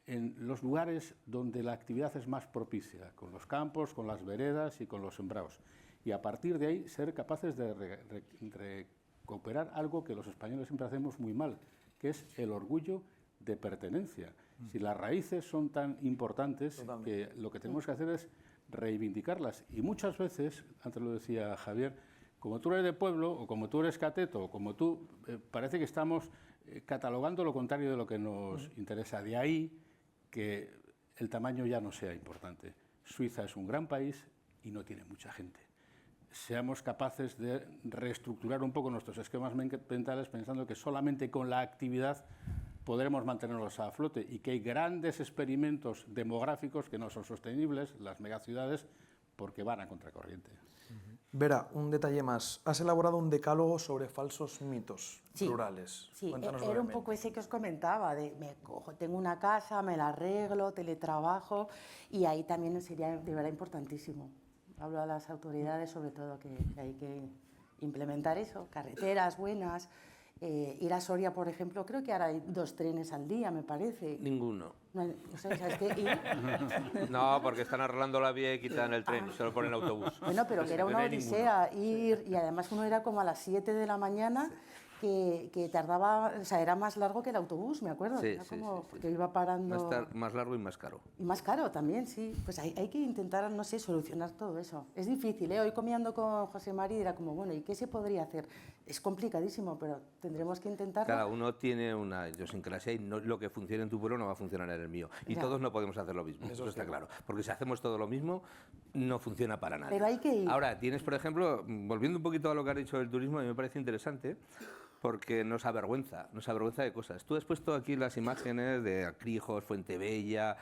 en los lugares donde la actividad es más propicia, con los campos, con las veredas y con los sembrados. Y a partir de ahí ser capaces de recuperar algo que los españoles siempre hacemos muy mal, que es el orgullo de pertenencia. Si las raíces son tan importantes, que lo que tenemos que hacer es reivindicarlas. Y muchas veces, antes lo decía Javier, como tú eres de pueblo, o como tú eres cateto, o como tú, parece que estamos catalogando lo contrario de lo que nos interesa. De ahí que el tamaño ya no sea importante. Suiza es un gran país y no tiene mucha gente. Seamos capaces de reestructurar un poco nuestros esquemas mentales pensando que solamente con la actividad podremos mantenerlos a flote y que hay grandes experimentos demográficos que no son sostenibles, las megaciudades, porque van a contracorriente. Vera, un detalle más. Has elaborado un decálogo sobre falsos mitos rurales. Sí, Cuéntanos era un brevemente. poco ese que os comentaba, de tengo una casa, me la arreglo, teletrabajo, y ahí también sería de verdad importantísimo. Hablo a las autoridades sobre todo que hay que implementar eso, carreteras buenas, ir a Soria, por ejemplo, creo que ahora hay 2 trenes al día, me parece. Ninguno. No sé, ¿sabes qué? No, porque están arreglando la vía y quitan el tren, solo ponen autobús. Bueno, pero que era una No hay ninguno. odisea ir, y además uno era como a las 7 de la mañana, que tardaba, o sea, era más largo que el autobús, me acuerdo. Sí, Era sí, como, sí. porque iba parando. Va a estar más largo y más caro. Y más caro también, sí. Pues hay que intentar, no sé, solucionar todo eso. Es difícil, ¿eh? Hoy comiendo con José Mari era como, bueno, ¿y qué se podría hacer? Es complicadísimo, pero tendremos que intentarlo. Cada uno tiene una idiosincrasia y lo que funciona en tu pueblo no va a funcionar en el mío. Y Ya. todos no podemos hacer lo mismo, eso está claro. Porque si hacemos todo lo mismo, no funciona para nadie. Pero hay que ir. Ahora, tienes, por ejemplo, volviendo un poquito a lo que has dicho del turismo, a mí me parece interesante, porque nos avergüenza de cosas. Tú has puesto aquí las imágenes de Acrijos, Fuentebella,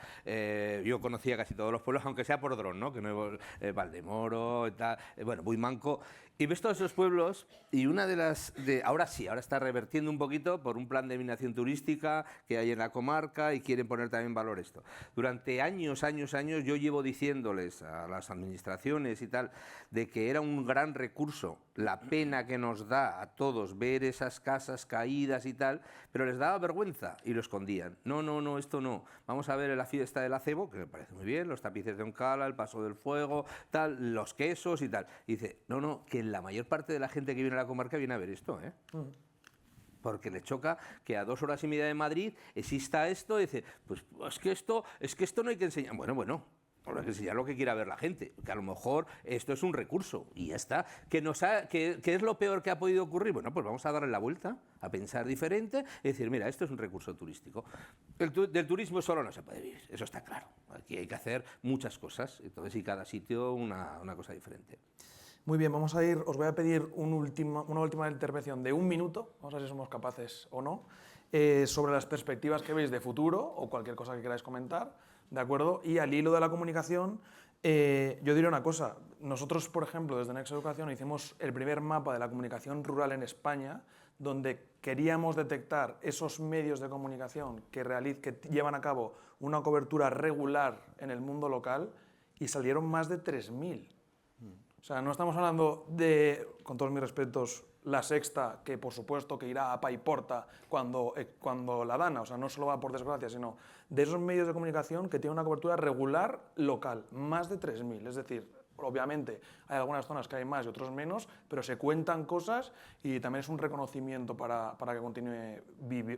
yo conocía casi todos los pueblos, aunque sea por dron, ¿no? Que no Valdemoro, y tal, bueno, Buimanco, y ves todos esos pueblos y una de las... ahora sí, ahora está revertiendo un poquito por un plan de dominación turística que hay en la comarca y quieren poner también valor esto. Durante años yo llevo diciéndoles a las administraciones y tal de que era un gran recurso la pena que nos da a todos ver esas casas caídas y tal, pero les daba vergüenza y lo escondían. No, esto no. Vamos a ver la fiesta del acebo, que me parece muy bien, los tapices de Oncala, el paso del fuego, tal, los quesos y tal. Y dice, no, que la mayor parte de la gente que viene a la comarca viene a ver esto, ¿eh? Porque le choca que a 2 horas y media de Madrid exista esto, y dice, pues es que esto no hay que enseñar. Bueno, habrá que enseñar lo que quiera ver la gente, que a lo mejor esto es un recurso y ya está. ¿Qué es lo peor que ha podido ocurrir? Bueno, pues vamos a darle la vuelta, a pensar diferente y decir, mira, esto es un recurso turístico. Del turismo solo no se puede vivir, eso está claro. Aquí hay que hacer muchas cosas, entonces y cada sitio una cosa diferente. Muy bien, vamos a ir, os voy a pedir una última intervención de 1 minuto, vamos a ver si somos capaces o no, sobre las perspectivas que veis de futuro o cualquier cosa que queráis comentar, ¿de acuerdo? Y al hilo de la comunicación, yo diré una cosa, nosotros, por ejemplo, desde Next Educación hicimos el primer mapa de la comunicación rural en España, donde queríamos detectar esos medios de comunicación que llevan a cabo una cobertura regular en el mundo local y salieron más de 3.000. O sea, no estamos hablando de, con todos mis respetos, La Sexta, que por supuesto que irá a pa y porta cuando la dana, o sea, no solo va por desgracia, sino de esos medios de comunicación que tienen una cobertura regular local, más de 3.000. Es decir, obviamente hay algunas zonas que hay más y otros menos, pero se cuentan cosas y también es un reconocimiento para que continúe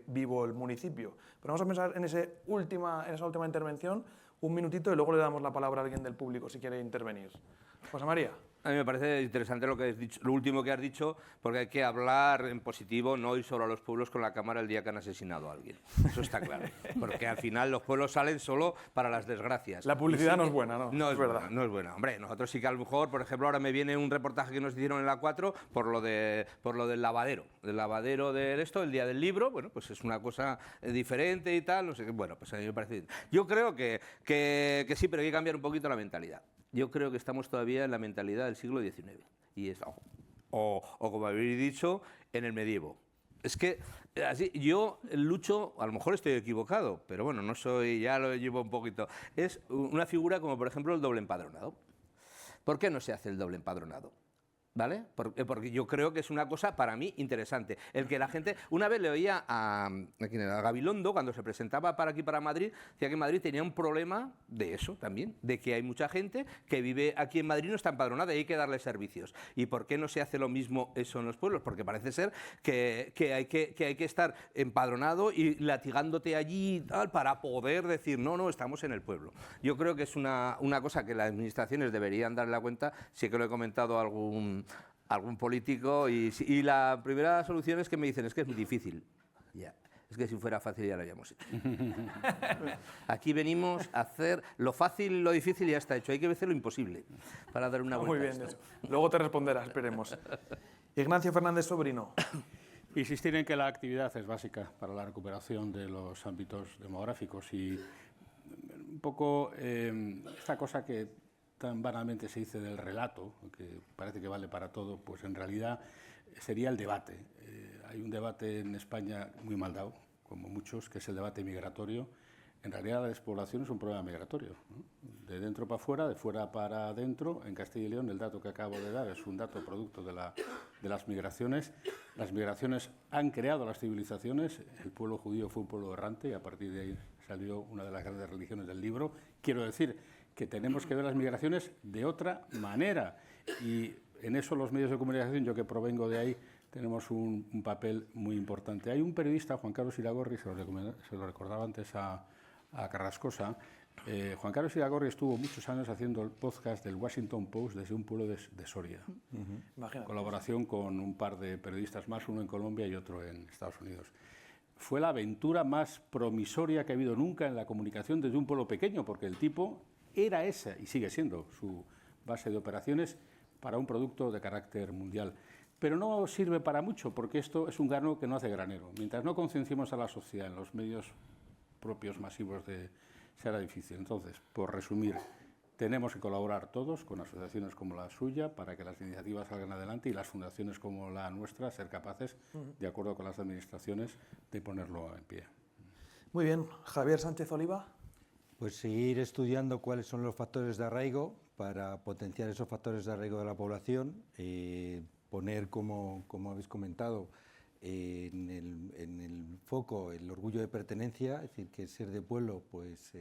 vivo el municipio. Pero vamos a pensar en esa última intervención, 1 minutito, y luego le damos la palabra a alguien del público si quiere intervenir. José María. A mí me parece interesante lo que has dicho, lo último que has dicho, porque hay que hablar en positivo, no ir solo a los pueblos con la cámara el día que han asesinado a alguien. Eso está claro. Porque al final los pueblos salen solo para las desgracias. La publicidad no es buena, ¿no? No Es es verdad. buena, no es buena. Hombre, nosotros sí que a lo mejor, por ejemplo, ahora me viene un reportaje que nos hicieron en la 4 por lo del lavadero de esto, el día del libro. Bueno, pues es una cosa diferente y tal, no sé qué. Bueno, pues a mí me parece bien. Yo creo que sí, pero hay que cambiar un poquito la mentalidad. Yo creo que estamos todavía en la mentalidad del siglo XIX. Y es, o como habéis dicho, en el medievo. Es que así, yo lucho, a lo mejor estoy equivocado, pero bueno, no soy, ya lo llevo un poquito. Es una figura como, por ejemplo, el doble empadronado. ¿Por qué no se hace el doble empadronado? ¿Vale? Porque yo creo que es una cosa para mí interesante. El que la gente. Una vez le oía a Gabilondo, cuando se presentaba para aquí, para Madrid, decía que Madrid tenía un problema de eso también, de que hay mucha gente que vive aquí en Madrid y no está empadronada y hay que darle servicios. ¿Y por qué no se hace lo mismo eso en los pueblos? Porque parece ser que hay que estar empadronado y latigándote allí y tal para poder decir, no, estamos en el pueblo. Yo creo que es una cosa que las administraciones deberían darle la cuenta. Sí que lo he comentado a algún político y la primera solución es que me dicen, es que es muy difícil. Ya. Es que si fuera fácil ya lo habíamos hecho. Aquí venimos a hacer lo fácil y lo difícil ya está hecho. Hay que hacer lo imposible para dar una vuelta. Muy a bien, esto. eso. Luego te responderá, esperemos. Ignacio Fernández Sobrino. Insistir en que la actividad es básica para la recuperación de los ámbitos demográficos y un poco esta cosa que tan vanamente se dice del relato, que parece que vale para todo, pues en realidad sería el debate. Hay un debate en España muy mal dado, como muchos, que es el debate migratorio. En realidad la despoblación es un problema migratorio, ¿no? De dentro para afuera, de fuera para adentro. En Castilla y León el dato que acabo de dar es un dato producto de las migraciones. Las migraciones han creado las civilizaciones. El pueblo judío fue un pueblo errante y a partir de ahí salió una de las grandes religiones del libro. Quiero decir que tenemos que ver las migraciones de otra manera y en eso los medios de comunicación, yo que provengo de ahí, tenemos un papel muy importante. Hay un periodista, Juan Carlos Iragorri, se lo recordaba antes a Carrascosa. Juan Carlos Iragorri estuvo muchos años haciendo el podcast del Washington Post desde un pueblo de Soria, en colaboración con un par de periodistas más, uno en Colombia y otro en Estados Unidos. Fue la aventura más promisoria que ha habido nunca en la comunicación desde un pueblo pequeño, porque el tipo era esa, y sigue siendo, su base de operaciones para un producto de carácter mundial. Pero no sirve para mucho, porque esto es un grano que no hace granero. Mientras no concienciemos a la sociedad en los medios propios masivos, será difícil. Entonces, por resumir, tenemos que colaborar todos con asociaciones como la suya para que las iniciativas salgan adelante y las fundaciones como la nuestra ser capaces, de acuerdo con las administraciones, de ponerlo en pie. Muy bien. Javier Sánchez Oliva. Pues seguir estudiando cuáles son los factores de arraigo para potenciar esos factores de arraigo de la población, poner, como habéis comentado, en el foco el orgullo de pertenencia, es decir, que ser de pueblo pues,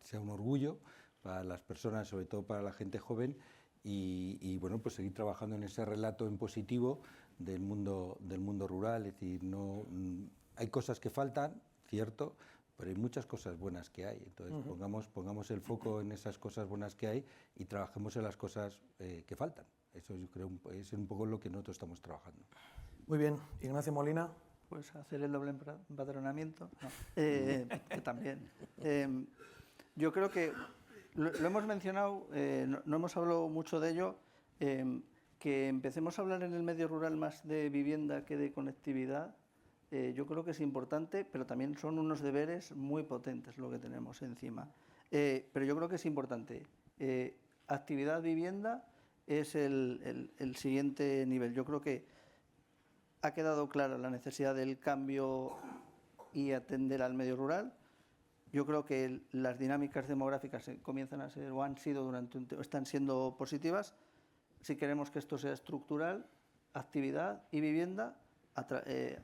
sea un orgullo para las personas, sobre todo para la gente joven, y bueno, pues seguir trabajando en ese relato en positivo del mundo rural. Es decir, hay cosas que faltan, cierto, pero hay muchas cosas buenas que hay. Entonces pongamos el foco en esas cosas buenas que hay y trabajemos en las cosas que faltan. Eso yo creo es un poco lo que nosotros estamos trabajando. Muy bien. Ignacio Molina. Pues hacer el doble empadronamiento, no. Que también. Yo creo que lo hemos mencionado, no hemos hablado mucho de ello, que empecemos a hablar en el medio rural más de vivienda que de conectividad. Yo creo que es importante, pero también son unos deberes muy potentes lo que tenemos encima. Pero yo creo que es importante. Actividad vivienda es el siguiente nivel. Yo creo que ha quedado clara la necesidad del cambio y atender al medio rural. Yo creo que las dinámicas demográficas comienzan a ser o han sido están siendo positivas. Si queremos que esto sea estructural, actividad y vivienda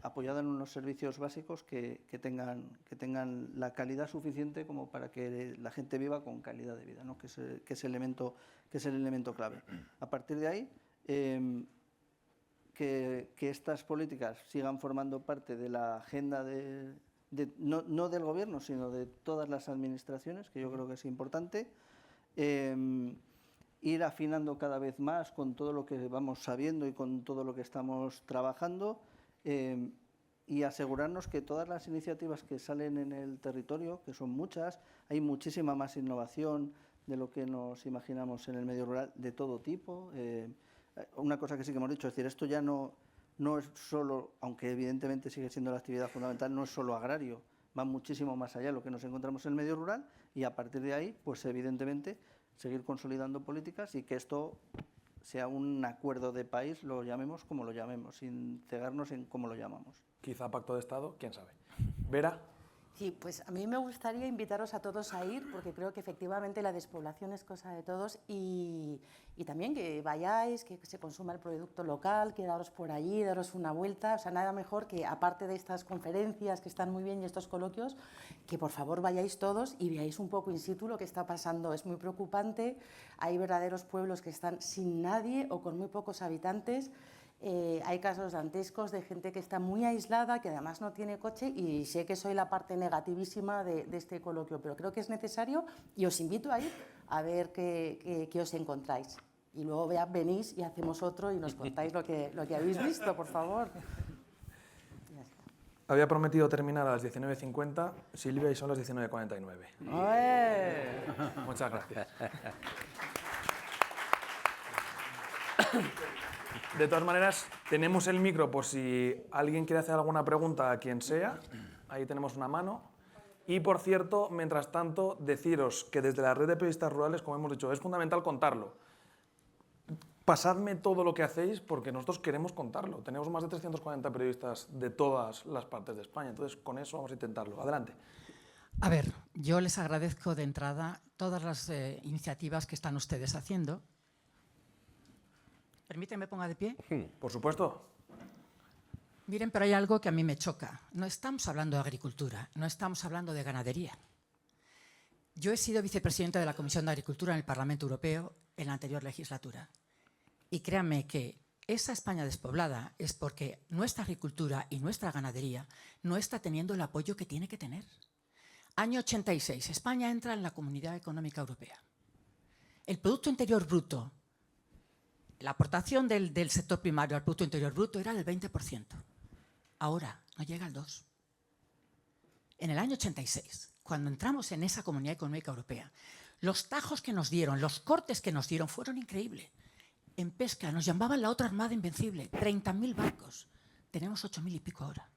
apoyada en unos servicios básicos que tengan la calidad suficiente como para que la gente viva con calidad de vida, ¿no? que es el elemento clave. A partir de ahí, que estas políticas sigan formando parte de la agenda no del gobierno, sino de todas las administraciones, que yo creo que es importante. ir afinando cada vez más con todo lo que vamos sabiendo y con todo lo que estamos trabajando, y asegurarnos que todas las iniciativas que salen en el territorio, que son muchas, hay muchísima más innovación de lo que nos imaginamos en el medio rural, de todo tipo. Una cosa que sí que hemos dicho, es decir, esto ya no es solo, aunque evidentemente sigue siendo la actividad fundamental, no es solo agrario, va muchísimo más allá de lo que nos encontramos en el medio rural, y a partir de ahí, pues evidentemente, seguir consolidando políticas y que esto sea un acuerdo de país, lo llamemos como lo llamemos, sin cegarnos en cómo lo llamamos. Quizá pacto de Estado, quién sabe. Vera. Sí, pues a mí me gustaría invitaros a todos a ir, porque creo que efectivamente la despoblación es cosa de todos, y también que vayáis, que se consuma el producto local, quedaros por allí, daros una vuelta. O sea, nada mejor que, aparte de estas conferencias que están muy bien y estos coloquios, que por favor vayáis todos y veáis un poco in situ lo que está pasando. Es muy preocupante, hay verdaderos pueblos que están sin nadie o con muy pocos habitantes. Hay casos dantescos de gente que está muy aislada, que además no tiene coche, y sé que soy la parte negativísima de este coloquio, pero creo que es necesario y os invito a ir a ver qué os encontráis. Y luego venís y hacemos otro y nos contáis lo que habéis visto, por favor. Había prometido terminar a las 19:50, Silvia, y son las 19:49. Muchas gracias. De todas maneras, tenemos el micro por si alguien quiere hacer alguna pregunta a quien sea. Ahí tenemos una mano. Y, por cierto, mientras tanto, deciros que desde la red de periodistas rurales, como hemos dicho, es fundamental contarlo. Pasadme todo lo que hacéis porque nosotros queremos contarlo. Tenemos más de 340 periodistas de todas las partes de España. Entonces, con eso vamos a intentarlo. Adelante. A ver, yo les agradezco de entrada todas las iniciativas que están ustedes haciendo. Permíteme ponga de pie. Por supuesto. Miren, pero hay algo que a mí me choca. No estamos hablando de agricultura, no estamos hablando de ganadería. Yo he sido vicepresidenta de la Comisión de Agricultura en el Parlamento Europeo en la anterior legislatura. Y créanme que esa España despoblada es porque nuestra agricultura y nuestra ganadería no está teniendo el apoyo que tiene que tener. Año 86, España entra en la Comunidad Económica Europea. El Producto Interior Bruto, la aportación del sector primario al Producto Interior Bruto era del 20%. Ahora no llega al 2%. En el año 86, cuando entramos en esa Comunidad Económica Europea, los tajos que nos dieron, los cortes que nos dieron fueron increíbles. En pesca nos llamaban la otra armada invencible, 30.000 barcos. Tenemos 8.000 y pico ahora.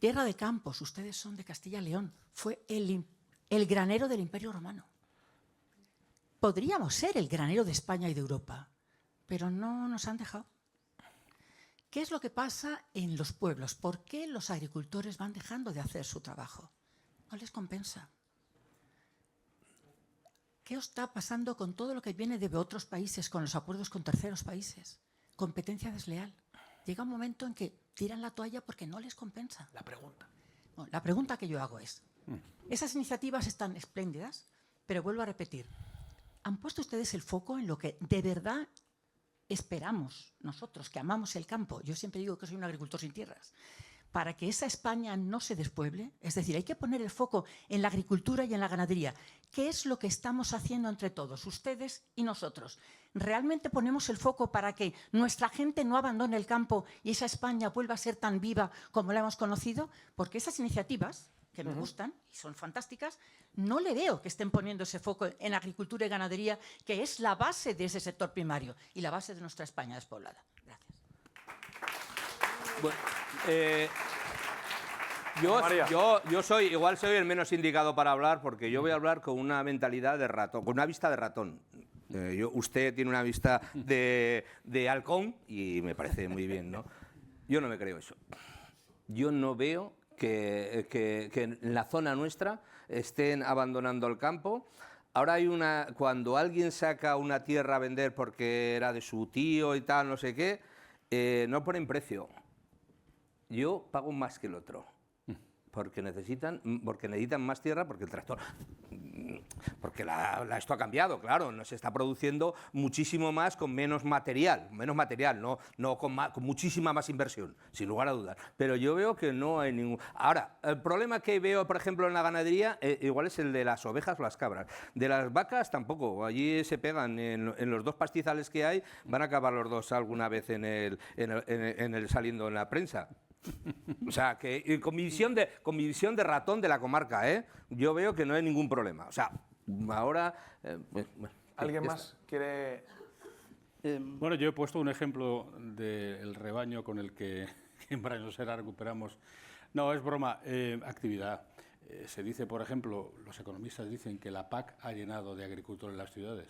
Tierra de Campos, ustedes son de Castilla y León, fue el granero del Imperio Romano. Podríamos ser el granero de España y de Europa, pero no nos han dejado. ¿Qué es lo que pasa en los pueblos? ¿Por qué los agricultores van dejando de hacer su trabajo? No les compensa. ¿Qué os está pasando con todo lo que viene de otros países, con los acuerdos con terceros países? Competencia desleal. Llega un momento en que tiran la toalla porque no les compensa. La pregunta. Bueno, la pregunta que yo hago es, esas iniciativas están espléndidas, pero vuelvo a repetir, ¿han puesto ustedes el foco en lo que de verdad esperamos nosotros, que amamos el campo? Yo siempre digo que soy un agricultor sin tierras. Para que esa España no se despueble, es decir, hay que poner el foco en la agricultura y en la ganadería. ¿Qué es lo que estamos haciendo entre todos, ustedes y nosotros? ¿Realmente ponemos el foco para que nuestra gente no abandone el campo y esa España vuelva a ser tan viva como la hemos conocido? Porque esas iniciativas, que me gustan y son fantásticas, no le veo que estén poniendo ese foco en agricultura y ganadería, que es la base de ese sector primario y la base de nuestra España despoblada. Gracias. Bueno, María. yo soy el menos indicado para hablar, porque yo voy a hablar con una mentalidad de ratón, con una vista de ratón. Usted tiene una vista de halcón y me parece muy bien, ¿no? Yo no me creo eso. Yo no veo que en la zona nuestra estén abandonando el campo. Ahora cuando alguien saca una tierra a vender porque era de su tío y tal, no sé qué, no ponen precio. Yo pago más que el otro, porque necesitan más tierra, porque el tractor porque esto ha cambiado, claro, no se está produciendo muchísimo más con menos material, no con muchísima más inversión, sin lugar a dudas. Pero yo veo que no hay ningún... Ahora, el problema que veo, por ejemplo, en la ganadería, igual es el de las ovejas o las cabras. De las vacas tampoco, allí se pegan en los 2 pastizales que hay, van a acabar los 2 alguna vez en el saliendo en la prensa. O sea, que con mi visión de ratón de la comarca, yo veo que no hay ningún problema. O sea, ahora... ¿Alguien más quiere...? Bueno, yo he puesto un ejemplo del rebaño con el que en Braños Serra recuperamos. No, es broma, actividad. Se dice, por ejemplo, los economistas dicen que la PAC ha llenado de agricultores las ciudades.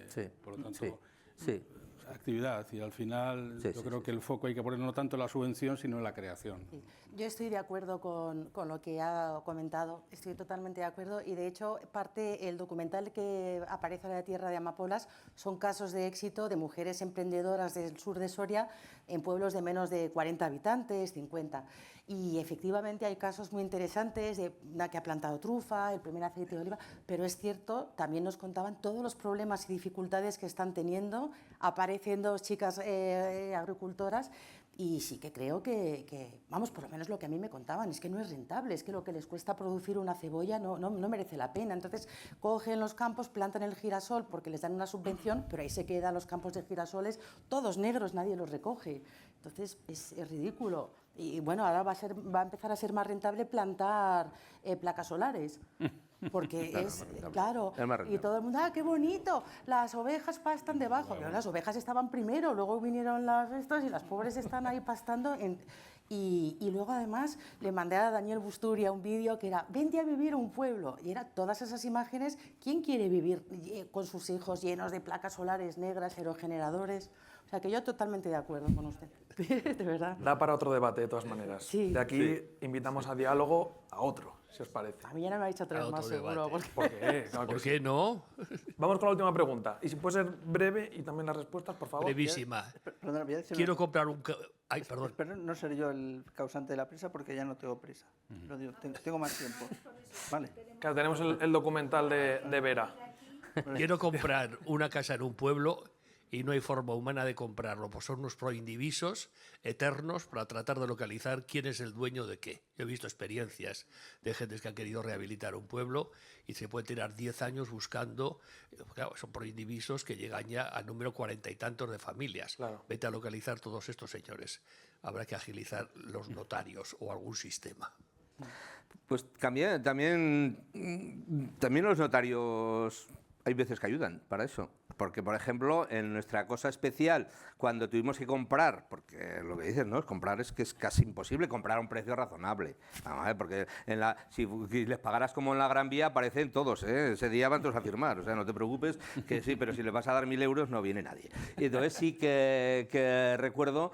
Sí, por lo tanto, sí. actividad, y al final yo creo que el foco hay que poner no tanto en la subvención, sino en la creación. Sí. Yo estoy de acuerdo con lo que ha comentado, estoy totalmente de acuerdo, y de hecho el documental que aparece en La Tierra de Amapolas son casos de éxito de mujeres emprendedoras del sur de Soria en pueblos de menos de 40 habitantes, 50. Y efectivamente hay casos muy interesantes de una que ha plantado trufa, el primer aceite de oliva, pero es cierto, también nos contaban todos los problemas y dificultades que están teniendo, aparecen 2 chicas agricultoras, y sí que creo que, vamos, por lo menos lo que a mí me contaban, es que no es rentable, es que lo que les cuesta producir una cebolla no merece la pena. Entonces cogen los campos, plantan el girasol porque les dan una subvención, pero ahí se quedan los campos de girasoles todos negros, nadie los recoge. Entonces es ridículo. Y bueno, ahora va a empezar a ser más rentable plantar placas solares. Porque claro, y todo el mundo, ¡ah, qué bonito! Las ovejas pastan debajo. Pero las ovejas estaban primero, luego vinieron las estos y las pobres están ahí pastando. Y luego además le mandé a Daniel Busturia un vídeo que era, vente a vivir a un pueblo. Y era todas esas imágenes, ¿quién quiere vivir con sus hijos llenos de placas solares negras, aerogeneradores? O sea que yo totalmente de acuerdo con usted, de verdad. Da para otro debate, de todas maneras. Sí. De aquí invitamos a diálogo a otro, si os parece. A mí ya no me ha dicho 3 más seguro. Porque... ¿Por qué? Claro que ¿Por sí. qué no? Vamos con la última pregunta. Y si puede ser breve y también las respuestas, por favor. Brevísima. Perdona, voy a decir Quiero una- comprar un... Ay, perdón. Espero no ser yo el causante de la prisa porque ya no tengo prisa. Lo digo, tengo más tiempo. Vale. Claro, tenemos el documental de Vera. Quiero comprar una casa en un pueblo y no hay forma humana de comprarlo, pues son unos proindivisos eternos para tratar de localizar quién es el dueño de qué. Yo he visto experiencias de gente que han querido rehabilitar un pueblo y se puede tirar 10 años buscando, claro, son proindivisos que llegan ya al número 40 y tantos de familias. Claro. Vete a localizar todos estos señores. Habrá que agilizar los notarios o algún sistema. Pues también los notarios hay veces que ayudan para eso. Porque, por ejemplo, en nuestra cosa especial, cuando tuvimos que comprar, porque lo que dices, ¿no? Comprar es que es casi imposible comprar a un precio razonable. Vamos a ver, porque si les pagaras como en la Gran Vía, aparecen todos, ¿eh? Ese día van todos a firmar, o sea, no te preocupes, que sí, pero si les vas a dar 1.000 euros no viene nadie. Y entonces sí que recuerdo,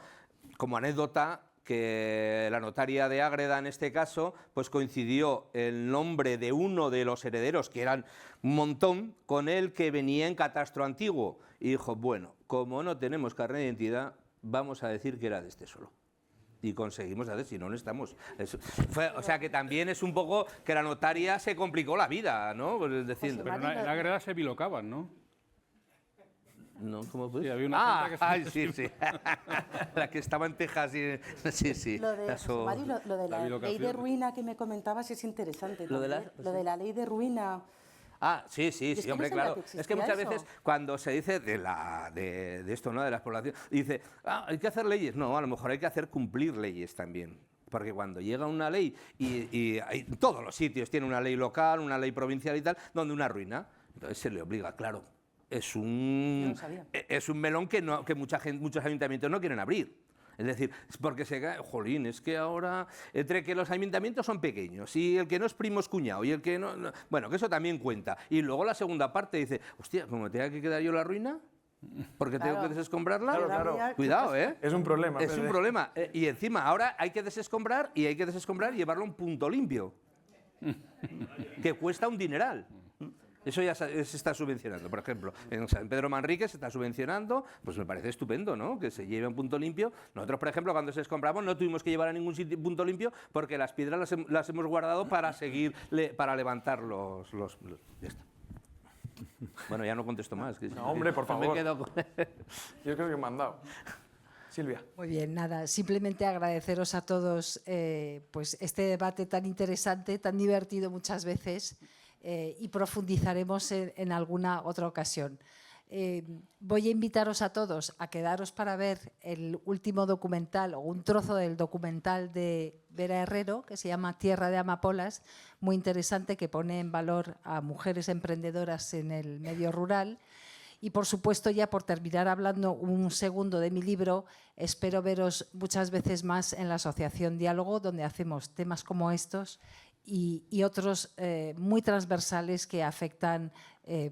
como anécdota, que la notaria de Ágreda, en este caso, pues coincidió el nombre de uno de los herederos, que eran un montón, con el que venía en catastro antiguo. Y dijo, bueno, como no tenemos carnet de identidad, vamos a decir que era de este solo. Y conseguimos hacer, si no, no estamos. O sea, que también es un poco que la notaria se complicó la vida, ¿no? Pues diciendo, José Pero en Ágreda se bilocaban, ¿no? no, ¿cómo pues? Sí, había una gente que ay, sí. La que estaba en Texas. Sí. Lo de, Eso- José Mari, lo de la la ley de bilocación. ruina que me comentabas es interesante. Lo de la- también. Lo de la ley de ruina. Ah, sí, es que hombre, no sabía claro. que Es que existía muchas eso. veces cuando se dice de esto, ¿no? De las poblaciones, dice, hay que hacer leyes. No, a lo mejor hay que hacer cumplir leyes también. Porque cuando llega una ley, y en todos los sitios tiene una ley local, una ley provincial y tal, donde una ruina, entonces se le obliga, claro. Es Yo no un melón que muchos ayuntamientos no quieren abrir. Es decir, es porque se cae, jolín, es que ahora, entre que los ayuntamientos son pequeños y el que no es primo es cuñado y el que no, bueno, que eso también cuenta. Y luego la segunda parte dice, hostia, como tenga que quedar yo la ruina, porque tengo Claro. que desescombrarla, Claro. cuidado, ¿eh? Es un problema. Es un problema. Y encima, ahora hay que desescombrar y llevarlo a un punto limpio, que cuesta un dineral. Eso ya se está subvencionando. Por ejemplo, en San Pedro Manrique se está subvencionando, pues me parece estupendo, ¿no? Que se lleve un punto limpio. Nosotros, por ejemplo, cuando se compramos no tuvimos que llevar a ningún punto limpio porque las piedras las hemos guardado para para levantar los ya está. Bueno, ya no contesto más. No, hombre, por favor. Me quedo con... Yo creo que me han dado. Silvia. Muy bien, nada, simplemente agradeceros a todos pues este debate tan interesante, tan divertido muchas veces, y profundizaremos en alguna otra ocasión. Voy a invitaros a todos a quedaros para ver el último documental o un trozo del documental de Vera Herrero que se llama Tierra de Amapolas, muy interesante, que pone en valor a mujeres emprendedoras en el medio rural. Y, por supuesto, ya por terminar hablando un segundo de mi libro, espero veros muchas veces más en la Asociación Diálogo, donde hacemos temas como estos y otros muy transversales que afectan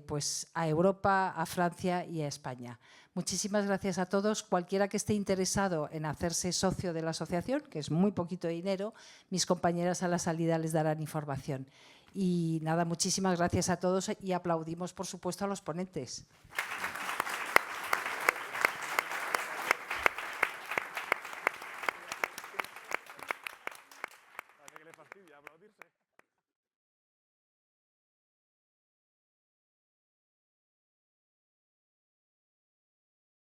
pues a Europa, a Francia y a España. Muchísimas gracias a todos. Cualquiera que esté interesado en hacerse socio de la asociación, que es muy poquito dinero, mis compañeras a la salida les darán información. Y nada, muchísimas gracias a todos y aplaudimos, por supuesto, a los ponentes.